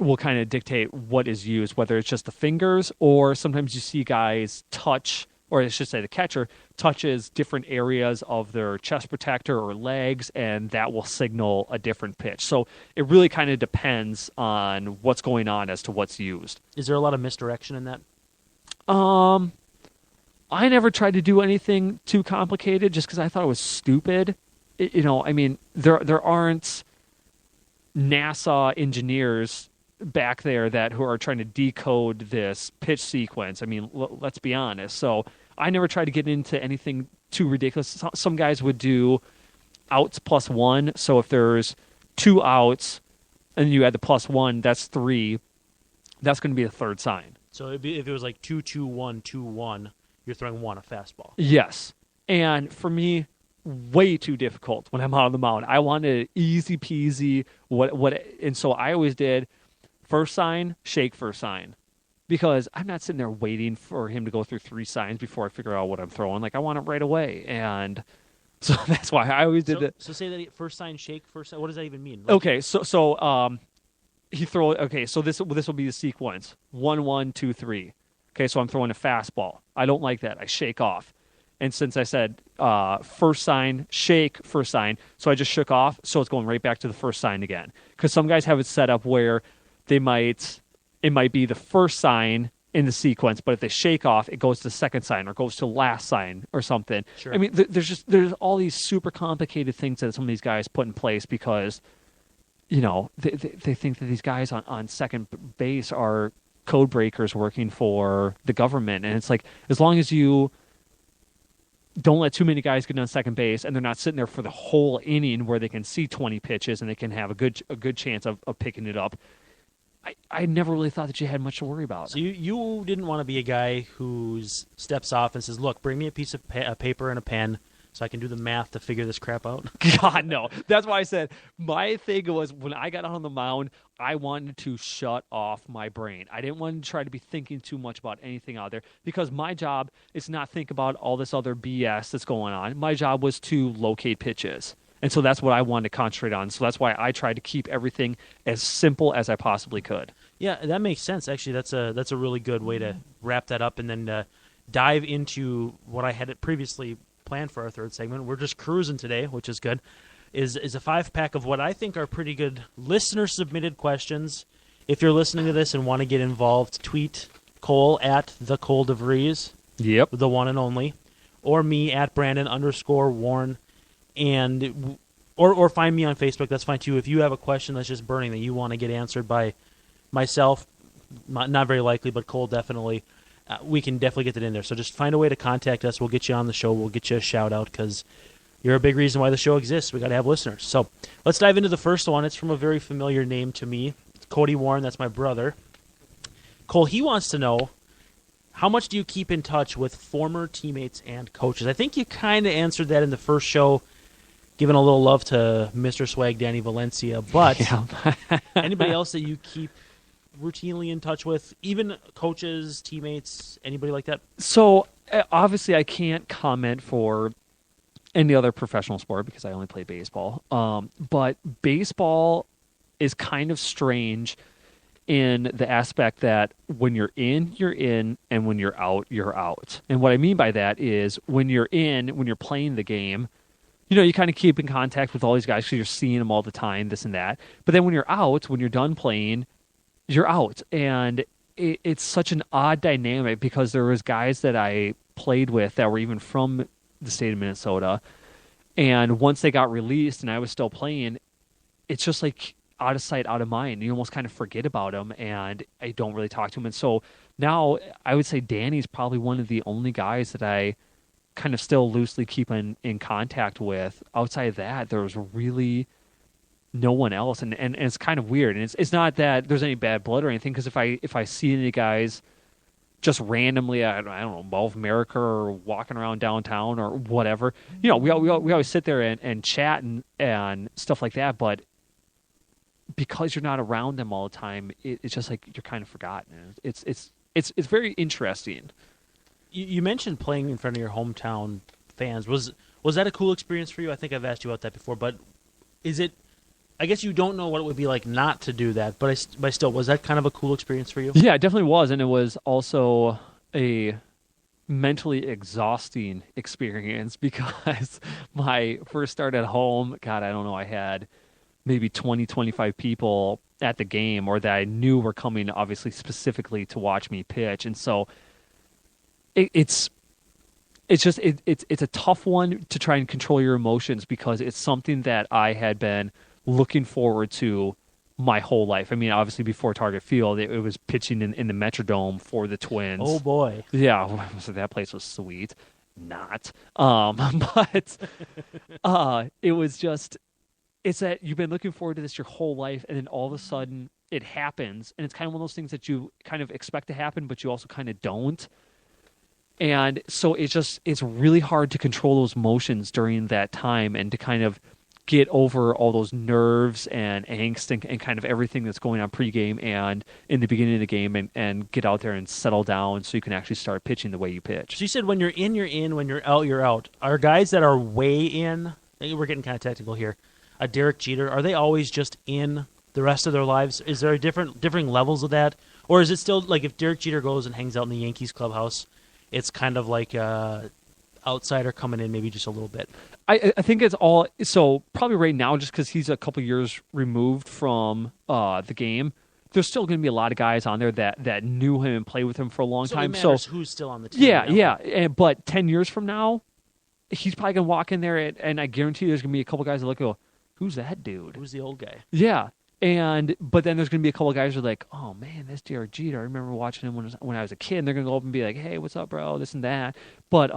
Will kind of dictate what is used, whether it's just the fingers or sometimes you see guys touch, or I should say the catcher touches different areas of their chest protector or legs, and that will signal a different pitch. So it really kind of depends on what's going on as to what's used. Is there a lot of misdirection in that? I never tried to do anything too complicated just because I thought it was stupid. There aren't NASA engineers back there who are trying to decode this pitch sequence. I mean, let's be honest. So I never tried to get into anything too ridiculous. Some guys would do outs +1. So if there's 2 outs and you add the +1, that's 3. That's going to be the third sign. So if it was like 2-2-1, 2-1, you're throwing 1 a fastball. Yes. And for me, way too difficult when I'm out on the mound. I wanted easy peasy. And so I always did first sign, shake first sign, because I'm not sitting there waiting for him to go through 3 signs before I figure out what I'm throwing. Like, I want it right away, and so that's why I always did it. So say that first sign, shake first sign. What does that even mean? Okay, so he throw. Okay, so this will be the sequence: 1-1, 2-3. Okay, so I'm throwing a fastball. I don't like that. I shake off. And since I said first sign, shake, first sign, so I just shook off, so it's going right back to the first sign again. Because some guys have it set up where it might be the first sign in the sequence, but if they shake off, it goes to the second sign or goes to the last sign or something. Sure. I mean, there's all these super complicated things that some of these guys put in place because, they think that these guys on second base are code breakers working for the government. And it's like, as long as you don't let too many guys get on second base and they're not sitting there for the whole inning where they can see 20 pitches and they can have a good chance of picking it up, I never really thought that you had much to worry about. So you didn't want to be a guy who steps off and says, look, bring me a piece of paper and a pen so I can do the math to figure this crap out? God, no. That's why I said my thing was when I got on the mound, I wanted to shut off my brain. I didn't want to try to be thinking too much about anything out there because my job is not think about all this other BS that's going on. My job was to locate pitches. And so that's what I wanted to concentrate on. So that's why I tried to keep everything as simple as I possibly could. Yeah, that makes sense. Actually, that's a really good way to wrap that up and then dive into what I had previously planned for our third segment. We're just cruising today, which is good. Is a 5-pack of what I think are pretty good listener-submitted questions. If you're listening to this and want to get involved, tweet Cole at @TheColeDeVries. Yep. The one and only. Or me at Brandon_Warren. And or find me on Facebook. That's fine too. If you have a question that's just burning that you want to get answered by myself, not very likely, but Cole definitely, we can definitely get that in there. So just find a way to contact us. We'll get you on the show. We'll get you a shout out because you're a big reason why the show exists. We got to have listeners. So let's dive into the first one. It's from a very familiar name to me, Cody Warren. That's my brother. Cole, he wants to know, how much do you keep in touch with former teammates and coaches? I think you kind of answered that in the first show. giving a little love to Mr. Swag, Danny Valencia. But Yeah. anybody else that you keep routinely in touch with, even coaches, teammates, anybody like that? So obviously I can't comment for any other professional sport because I only play baseball. But baseball is kind of strange in the aspect that when you're in, and when you're out, you're out. And what I mean by that is when you're playing the game, you kind of keep in contact with all these guys because you're seeing them all the time, this and that. But then when you're out, when you're done playing, you're out. And it's such an odd dynamic because there was guys that I played with that were even from the state of Minnesota. And once they got released and I was still playing, it's just like out of sight, out of mind. You almost kind of forget about them, and I don't really talk to them. And so now I would say Danny's probably one of the only guys that I kind of still loosely keep in contact with. Outside of that, there was really no one else, and it's kind of weird. And it's not that there's any bad blood or anything, because if I see any guys just randomly, I don't know, Mall of America or walking around downtown or whatever, we always sit there and chat and stuff like that. But because you're not around them all the time, it's just like you're kind of forgotten. It's very interesting. You mentioned playing in front of your hometown fans. Was that a cool experience for you? I think I've asked you about that before, but is it? I guess you don't know what it would be like not to do that, but still, was that kind of a cool experience for you? Yeah, it definitely was, and it was also a mentally exhausting experience because my first start at home, God, I don't know, I had maybe 20, 25 people at the game, or that I knew were coming obviously specifically to watch me pitch. And so it's a tough one to try and control your emotions, because it's something that I had been looking forward to my whole life. I mean, obviously before Target Field, it was pitching in the Metrodome for the Twins. Oh boy. Yeah, so that place was sweet. Not. But it was just, it's that you've been looking forward to this your whole life, and then all of a sudden it happens, and it's kind of one of those things that you kind of expect to happen, but you also kind of don't. And so it's really hard to control those emotions during that time, and to kind of get over all those nerves and angst and kind of everything that's going on pregame and in the beginning of the game, and get out there and settle down so you can actually start pitching the way you pitch. So you said when you're in, you're in. When you're out, you're out. Are guys that are way in, we're getting kind of technical here, a Derek Jeter, are they always just in the rest of their lives? Is there different levels of that? Or is it still like if Derek Jeter goes and hangs out in the Yankees clubhouse, it's kind of like outsider coming in maybe just a little bit? I think it's all, so probably right now, just because he's a couple years removed from the game, there's still going to be a lot of guys on there that knew him and played with him for a long time. So who's still on the team? Yeah. But 10 years from now, he's probably going to walk in there, and I guarantee there's going to be a couple guys that look and go, who's that dude? Who's the old guy? Yeah. But then there's going to be a couple of guys who are like, oh man, that's Derek Jeter. I remember watching him when I was a kid. And they're going to go up and be like, hey, what's up, bro? This and that. But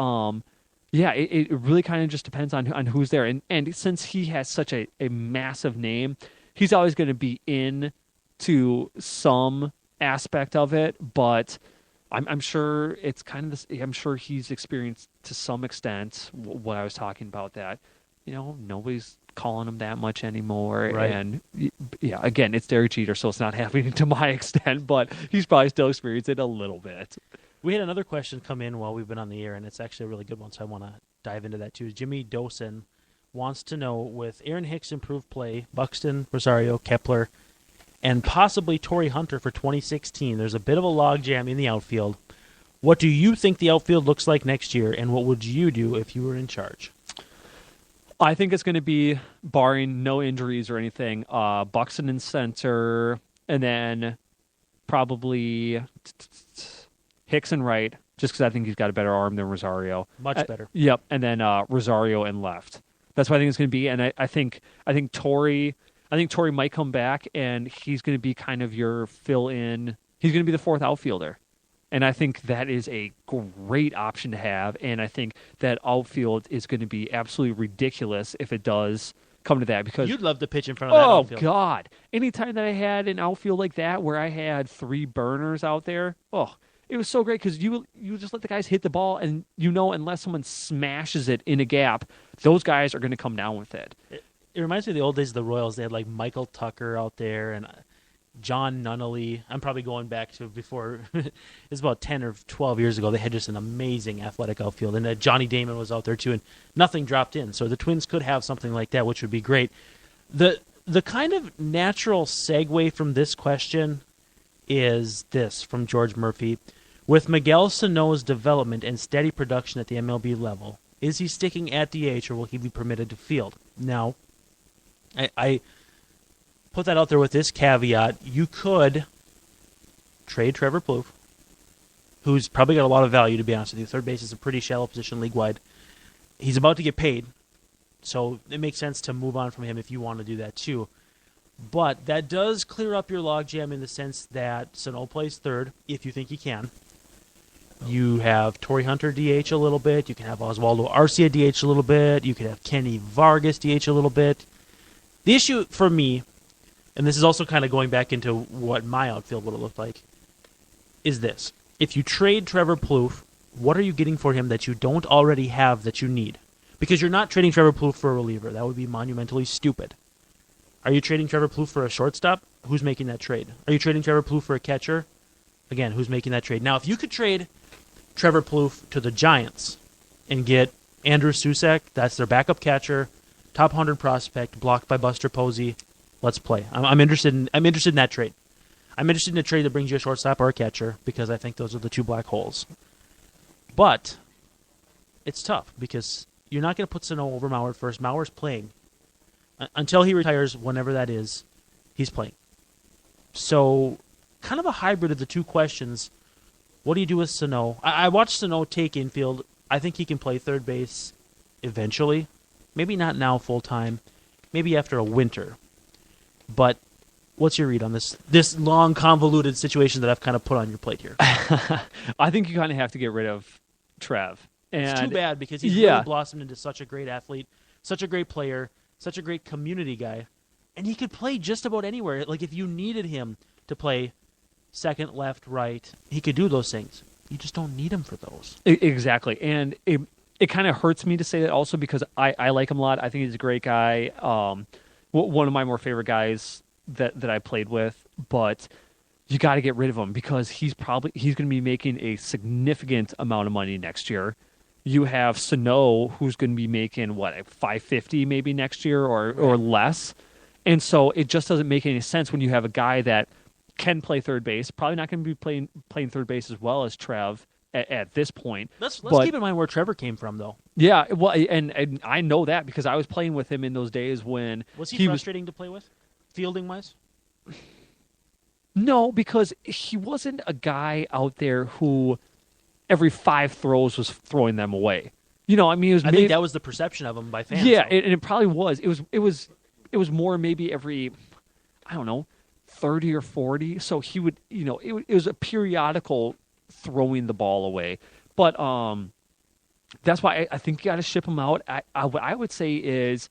yeah, it really kind of just depends on who's there. And since he has such a massive name, he's always going to be in to some aspect of it. But I'm sure it's kind of this. I'm sure he's experienced to some extent what I was talking about, that nobody's calling him that much anymore. Right. And yeah, again, it's Derek Jeter, so it's not happening to my extent, but he's probably still experiencing it a little bit. We had another question come in while we've been on the air, and it's actually a really good one, so I want to dive into that too. Jimmy Dosen wants to know, with Aaron Hicks' improved play, Buxton, Rosario, Kepler, and possibly Torrey Hunter for 2016, there's a bit of a logjam in the outfield. What do you think the outfield looks like next year, and what would you do if you were in charge? I think it's going to be, barring no injuries or anything, Buxton in center, and then probably Hicks in right, just because I think he's got a better arm than Rosario. Much better. Yep, and then Rosario in left. That's what I think it's going to be. And I think Torrey might come back, and he's going to be kind of your fill-in. He's going to be the fourth outfielder. And I think that is a great option to have. And I think that outfield is going to be absolutely ridiculous if it does come to that. Because you'd love to pitch in front of that outfield. Oh, God. Anytime that I had an outfield like that where I had three burners out there, it was so great because you just let the guys hit the ball, and unless someone smashes it in a gap, those guys are going to come down with it. It reminds me of the old days of the Royals. They had like Michael Tucker out there and John Nunnally. I'm probably going back to before it's about 10 or 12 years ago. They had just an amazing athletic outfield, and Johnny Damon was out there too, and nothing dropped in. So the Twins could have something like that, which would be great. The kind of natural segue from this question is this from George Murphy. With Miguel Sano's development and steady production at the MLB level, is he sticking at DH or will he be permitted to field? Now, I put that out there with this caveat. You could trade Trevor Plouffe, who's probably got a lot of value, to be honest with you. Third base is a pretty shallow position league-wide. He's about to get paid, so it makes sense to move on from him if you want to do that too. But that does clear up your logjam in the sense that Sano plays third, if you think he can. You have Torrey Hunter DH a little bit. You can have Oswaldo Arcia DH a little bit. You can have Kenny Vargas DH a little bit. The issue for me, and this is also kind of going back into what my outfield would have looked like, is this. If you trade Trevor Plouffe, what are you getting for him that you don't already have that you need? Because you're not trading Trevor Plouffe for a reliever. That would be monumentally stupid. Are you trading Trevor Plouffe for a shortstop? Who's making that trade? Are you trading Trevor Plouffe for a catcher? Again, who's making that trade? Now, if you could trade Trevor Plouffe to the Giants and get Andrew Susak, that's their backup catcher, top 100 prospect, blocked by Buster Posey, let's play. I'm interested in that trade. I'm interested in a trade that brings you a shortstop or a catcher because I think those are the two black holes. But it's tough because you're not going to put Sano over Mauer at first. Mauer's playing. Until he retires, whenever that is, he's playing. So, kind of a hybrid of the two questions. What do you do with Sano? I watched Sano take infield. I think he can play third base eventually. Maybe not now full-time. Maybe after a winter. But what's your read on this long, convoluted situation that I've kind of put on your plate here? I think you kind of have to get rid of Trev. And it's too bad because he's really blossomed into such a great athlete, such a great player, such a great community guy. And he could play just about anywhere. Like, if you needed him to play second, left, right, he could do those things. You just don't need him for those. Exactly. And it kind of hurts me to say that also because I like him a lot. I think he's a great guy. One of my more favorite guys that I played with. But you got to get rid of him because he's going to be making a significant amount of money next year. You have Sano, who's going to be making, $550 maybe next year or less. And so it just doesn't make any sense when you have a guy that can play third base, probably not going to be playing third base as well as Trev at this point. Let's keep in mind where Trevor came from, though. Yeah, well, and I know that because I was playing with him in those days when... Was he frustrating to play with, fielding-wise? No, because he wasn't a guy out there who... every 5 throws was throwing them away. I think that was the perception of him by fans. Yeah, and it probably was. It was more maybe every, 30 or 40. So he would, it was a periodical throwing the ball away. But that's why I think you got to ship him out. What I would say is,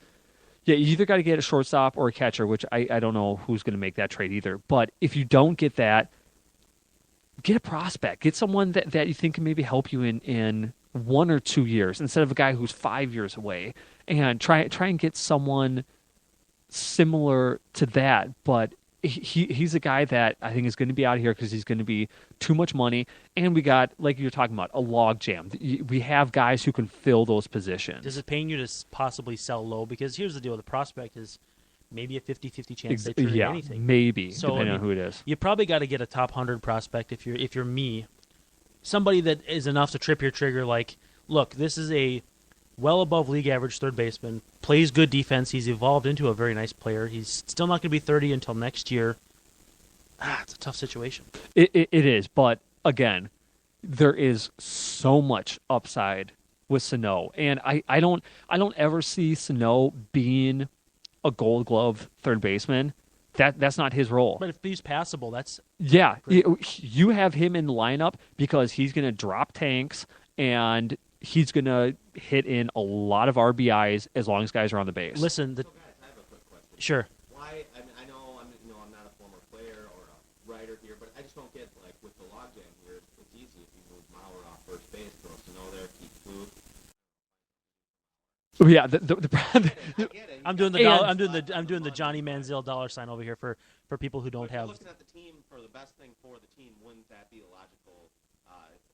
you either got to get a shortstop or a catcher, which I don't know who's going to make that trade either. But if you don't get that, get a prospect. Get someone that you think can maybe help you in 1 or 2 years instead of a guy who's 5 years away. And try and get someone similar to that. But he's a guy that I think is going to be out of here because he's going to be too much money. And we got, like you're talking about, a log jam. We have guys who can fill those positions. Does it paying you to possibly sell low? Because here's the deal. The prospect is maybe a 50-50 chance they turn anything. Maybe, so, depending on who it is. You probably got to get a top 100 prospect if you're me. Somebody that is enough to trip your trigger like, look, this is a well above league average third baseman, plays good defense, he's evolved into a very nice player. He's still not going to be 30 until next year. It's a tough situation. It is, but again, there is so much upside with Sano. And I don't ever see Sano being a Gold Glove third baseman. That's not his role. But if he's passable, that's you have him in the lineup because he's going to drop tanks and he's going to hit in a lot of RBIs as long as guys are on the base. Listen, guys, I have a quick question. Sure. Why? I mean, I know I'm not a former player or a writer here, but I just don't get with the logjam here. It's easy. Yeah, I'm doing the Johnny Manziel dollar sign over here for people who don't have. Looking at the team for the best thing for the team, wouldn't that be a logical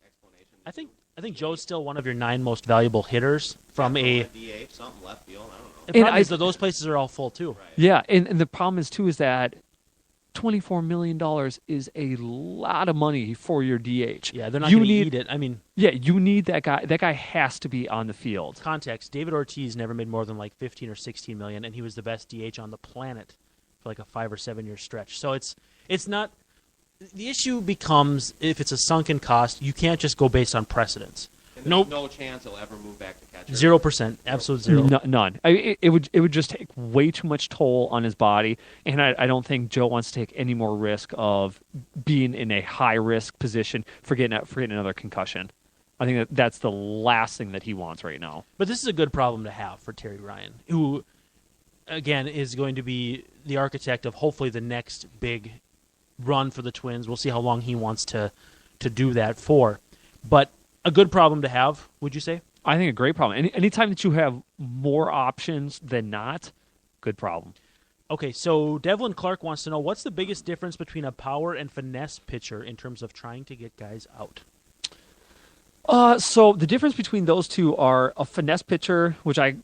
explanation? I think Joe's still one of your 9 most valuable hitters from a DH, something left field. I don't know. The problem is that those places are all full too. Right. Yeah, and the problem is too is that $24 million is a lot of money for your DH. Yeah, they're not going to eat it. I mean, yeah, you need that guy. That guy has to be on the field. Context: David Ortiz never made more than like 15 or 16 million, and he was the best DH on the planet for like a 5 or 7 year stretch. So it's not. The issue becomes if it's a sunken cost, you can't just go based on precedence. Nope. No chance he'll ever move back to catcher. 0%, absolute zero. None. It would just take way too much toll on his body, and I don't think Joe wants to take any more risk of being in a high risk position for getting another concussion. I think that's the last thing that he wants right now. But this is a good problem to have for Terry Ryan, who, again, is going to be the architect of hopefully the next big run for the Twins. We'll see how long he wants to do that for. But a good problem to have, would you say? I think a great problem. Anytime that you have more options than not, good problem. Okay, so Devlin Clark wants to know, what's the biggest difference between a power and finesse pitcher in terms of trying to get guys out? So the difference between those two are a finesse pitcher, which I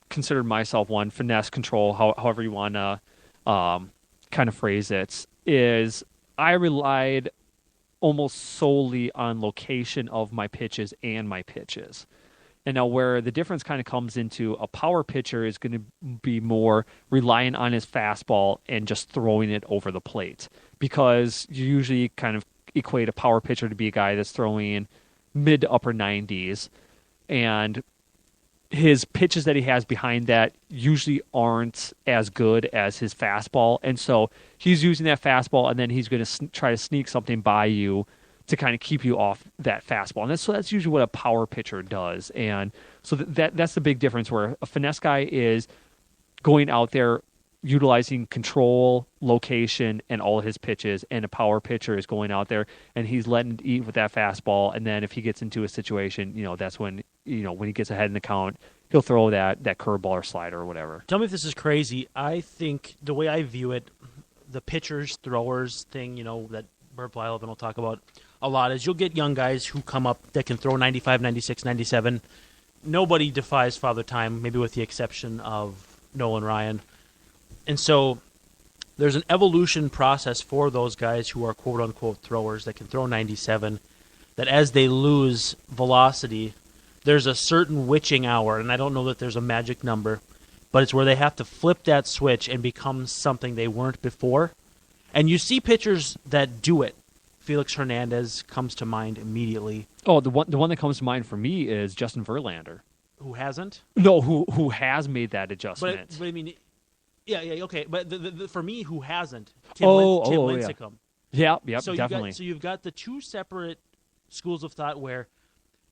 consider myself one, finesse control, however you want to kind of phrase it, is I relied almost solely on location of my pitches and my pitches. And now where the difference kind of comes into a power pitcher is going to be more reliant on his fastball and just throwing it over the plate, because you usually kind of equate a power pitcher to be a guy that's throwing mid to upper 90s, and his pitches that he has behind that usually aren't as good as his fastball, and so he's using that fastball, and then he's going to try to sneak something by you to kind of keep you off that fastball. And that's usually what a power pitcher does. And so that's the big difference, where a finesse guy is going out there utilizing control, location, and all of his pitches, and a power pitcher is going out there and he's letting it eat with that fastball, and then if he gets into a situation, that's when when he gets ahead in the count, he'll throw that curveball or slider or whatever. Tell me if this is crazy. I think the way I view it, the pitchers, throwers thing, that Bert Blyleven will talk about a lot, is you'll get young guys who come up that can throw 95, 96, 97. Nobody defies Father Time, maybe with the exception of Nolan Ryan. And so there's an evolution process for those guys who are quote-unquote throwers that can throw 97, that as they lose velocity, there's a certain witching hour, and I don't know that there's a magic number, but it's where they have to flip that switch and become something they weren't before. And you see pitchers that do it. Felix Hernandez comes to mind immediately. Oh, the one that comes to mind for me is Justin Verlander. Who hasn't? No, who has made that adjustment. But I mean, yeah, okay. But the for me, who hasn't? Tim Lincecum. Yeah, so definitely. You've got the two separate schools of thought where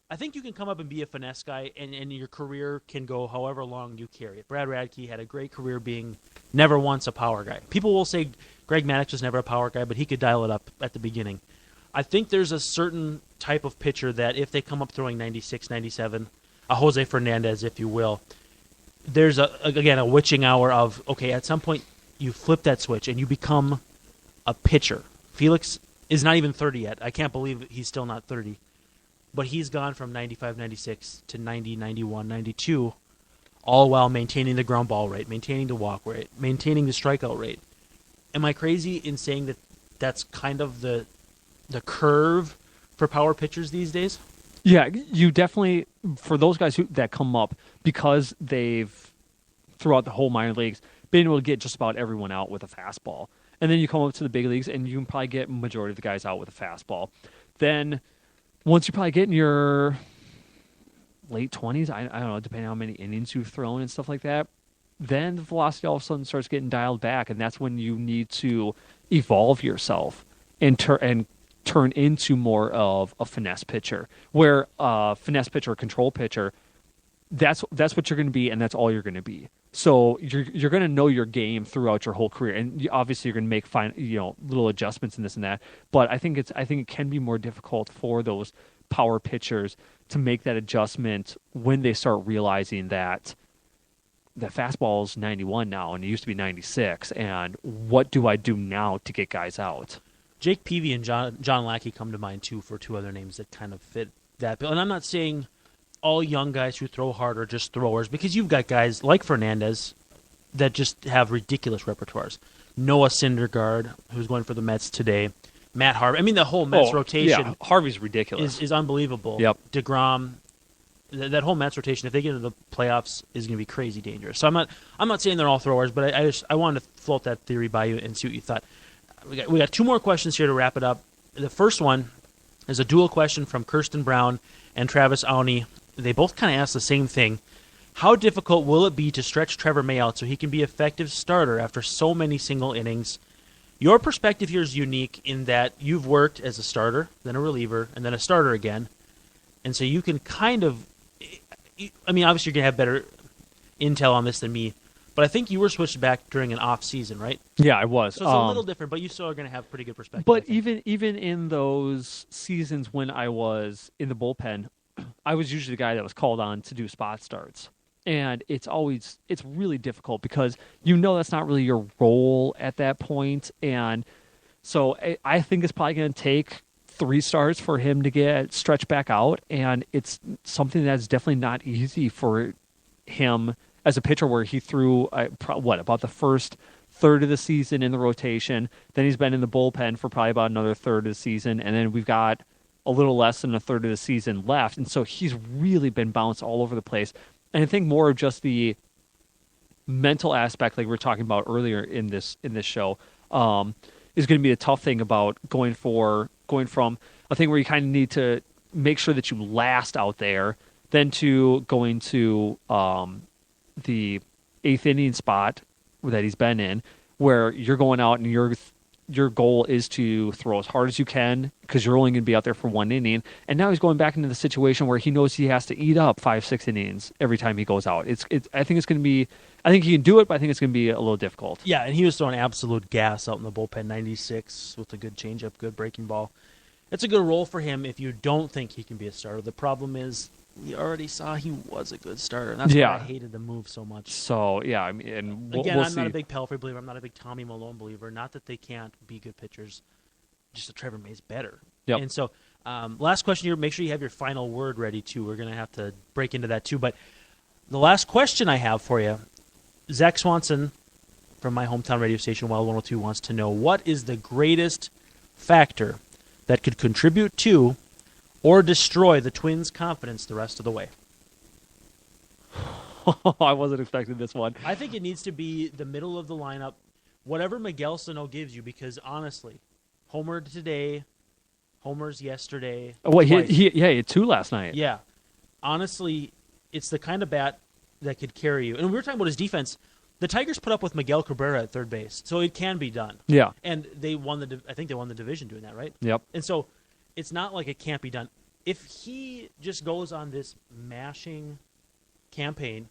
I think you can come up and be a finesse guy, and your career can go however long you carry it. Brad Radke had a great career being never once a power guy. People will say Greg Maddux was never a power guy, but he could dial it up at the beginning. I think there's a certain type of pitcher that if they come up throwing 96, 97, a Jose Fernandez, if you will, there's, a witching hour of, okay, at some point you flip that switch and you become a pitcher. Felix is not even 30 yet. I can't believe he's still not 30. But he's gone from 95, 96 to 90, 91, 92, all while maintaining the ground ball rate, maintaining the walk rate, maintaining the strikeout rate. Am I crazy in saying that that's kind of the curve for power pitchers these days? Yeah, you definitely, for those guys that come up, because they've, throughout the whole minor leagues, been able to get just about everyone out with a fastball. And then you come up to the big leagues, and you can probably get majority of the guys out with a fastball. Then once you probably get in your late 20s, I don't know, depending on how many innings you've thrown and stuff like that, then the velocity all of a sudden starts getting dialed back, and that's when you need to evolve yourself and turn into more of a finesse pitcher, where a finesse pitcher or control pitcher, that's what you're going to be, and that's all you're going to be. So you're going to know your game throughout your whole career, and obviously you're going to make little adjustments in this and that. But I think it can be more difficult for those power pitchers to make that adjustment when they start realizing that the fastball is 91 now and it used to be 96, and what do I do now to get guys out? Jake Peavy and John Lackey come to mind, too, for two other names that kind of fit that bill. And I'm not saying all young guys who throw hard are just throwers, because you've got guys like Fernandez that just have ridiculous repertoires. Noah Syndergaard, who's going for the Mets today. Matt Harvey. I mean, the whole Mets rotation. Yeah, Harvey's ridiculous. Is unbelievable. Yep. DeGrom. That whole Mets rotation, if they get into the playoffs, is going to be crazy dangerous. So I'm not saying they're all throwers, but I wanted to float that theory by you and see what you thought. We got two more questions here to wrap it up. The first one is a dual question from Kirsten Brown and Travis Awney. They both kind of ask the same thing. How difficult will it be to stretch Trevor May out so he can be an effective starter after so many single innings? Your perspective here is unique in that you've worked as a starter, then a reliever, and then a starter again. And so you can kind of, I mean, obviously you're going to have better intel on this than me, but I think you were switched back during an off season, right? Yeah, I was. So it's a little different, but you still are going to have pretty good perspective. But even in those seasons when I was in the bullpen, I was usually the guy that was called on to do spot starts. And it's really difficult because you know that's not really your role at that point. And so I think it's probably going to take 3 starts for him to get stretched back out. And it's something that's definitely not easy for him as a pitcher, where he threw, about the first third of the season in the rotation. Then he's been in the bullpen for probably about another third of the season. And then we've got a little less than a third of the season left. And so he's really been bounced all over the place. And I think more of just the mental aspect, like we were talking about earlier in this show, is going to be a tough thing about going from a thing where you kind of need to make sure that you last out there, then to going to the 8th inning spot that he's been in, where you're going out and your goal is to throw as hard as you can because you're only going to be out there for 1 inning. And now he's going back into the situation where he knows he has to eat up 5-6 innings every time he goes out. I think he can do it, but I think it's going to be a little difficult. Yeah, and he was throwing absolute gas out in the bullpen, 96 with a good changeup, good breaking ball. It's a good role for him if you don't think he can be a starter. The problem is we already saw he was a good starter, and that's why I hated the move so much. So, yeah, I mean, and we'll I'm see. not a big Pelfrey believer. I'm not a big Tommy Malone believer. Not that they can't be good pitchers, just that Trevor May's better. Yep. And so, last question here. Make sure you have your final word ready, too. We're going to have to break into that, too. But the last question I have for you, Zach Swanson from my hometown radio station, Wild 102, wants to know, what is the greatest factor that could contribute to or destroy the Twins' confidence the rest of the way? I wasn't expecting this one. I think it needs to be the middle of the lineup, whatever Miguel Sano gives you, because honestly, homered today, homers yesterday. Oh, well, he had 2 last night. Yeah. Honestly, it's the kind of bat that could carry you. And we were talking about his defense. The Tigers put up with Miguel Cabrera at third base, so it can be done. Yeah. And they won I think they won the division doing that, right? Yep. And so it's not like it can't be done. If he just goes on this mashing campaign,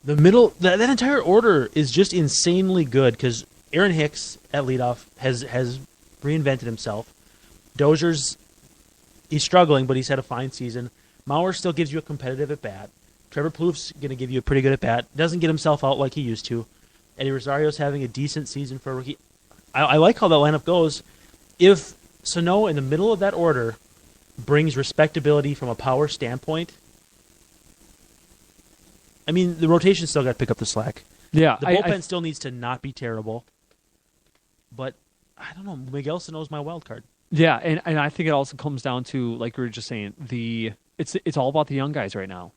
the middle, that entire order is just insanely good because Aaron Hicks at leadoff has reinvented himself. Dozier's, he's struggling, but he's had a fine season. Mauer still gives you a competitive at bat. Trevor Plouffe's going to give you a pretty good at bat. Doesn't get himself out like he used to. Eddie Rosario's having a decent season for a rookie. I like how that lineup goes. If Sano in the middle of that order brings respectability from a power standpoint, I mean, the rotation still got to pick up the slack. Yeah, the bullpen still needs to not be terrible. But I don't know. Miguel Sano's my wild card. Yeah, and I think it also comes down to, like we were just saying, it's all about the young guys right now.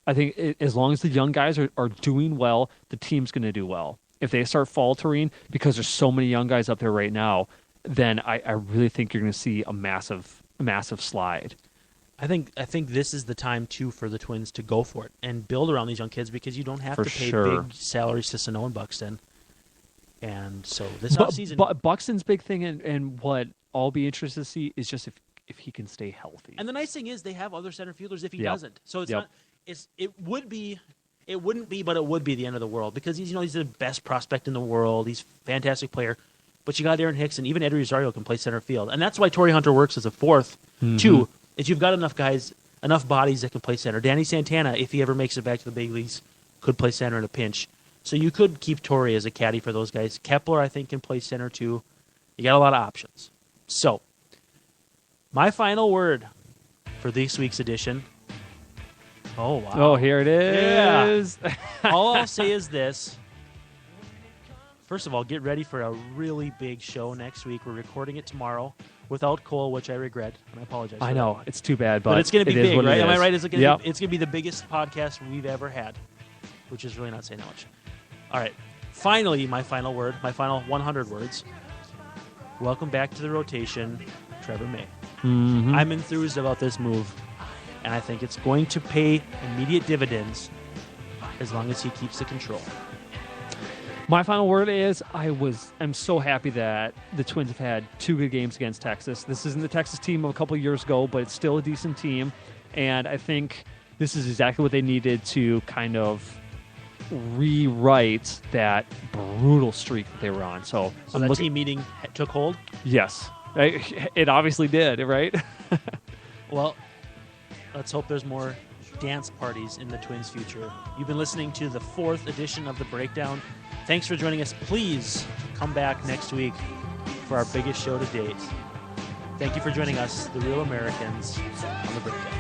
I think as long as the young guys are doing well, the team's going to do well. If they start faltering because there's so many young guys up there right now, then I really think you're going to see a massive slide. I think this is the time, too, for the Twins to go for it and build around these young kids because you don't have to pay big salaries to Sano and Buxton. And so this offseason... But Buxton's big thing and what I'll be interested to see is just if he can stay healthy. And the nice thing is they have other center fielders if he doesn't. So it's not... It wouldn't be, but it would be the end of the world because he's the best prospect in the world. He's a fantastic player, but you got Aaron Hicks and even Eddie Rosario can play center field, and that's why Torrey Hunter works as a fourth too. Is you've got enough guys, enough bodies that can play center. Danny Santana, if he ever makes it back to the big leagues, could play center in a pinch. So you could keep Torrey as a caddy for those guys. Kepler, I think, can play center too. You got a lot of options. So, my final word for this week's edition. Oh, wow. Oh, here it is. Yeah. All I'll say is this. First of all, get ready for a really big show next week. We're recording it tomorrow without Cole, which I regret, and I apologize for I know. that. It's too bad, but it's going to be big, right? Am I right? It's going Yep. to be the biggest podcast we've ever had, which is really not saying that much. All right. Finally, my final word, my final 100 words. Welcome back to the rotation, Trevor May. Mm-hmm. I'm enthused about this move, and I think it's going to pay immediate dividends as long as he keeps the control. My final word is I'm so happy that the Twins have had 2 good games against Texas. This isn't the Texas team of a couple of years ago, but it's still a decent team, and I think this is exactly what they needed to kind of rewrite that brutal streak that they were on. So that team meeting took hold? Yes. It obviously did, right? Well, let's hope there's more dance parties in the Twins' future. You've been listening to the 4th edition of The Breakdown. Thanks for joining us. Please come back next week for our biggest show to date. Thank you for joining us, the Real Americans, on The Breakdown.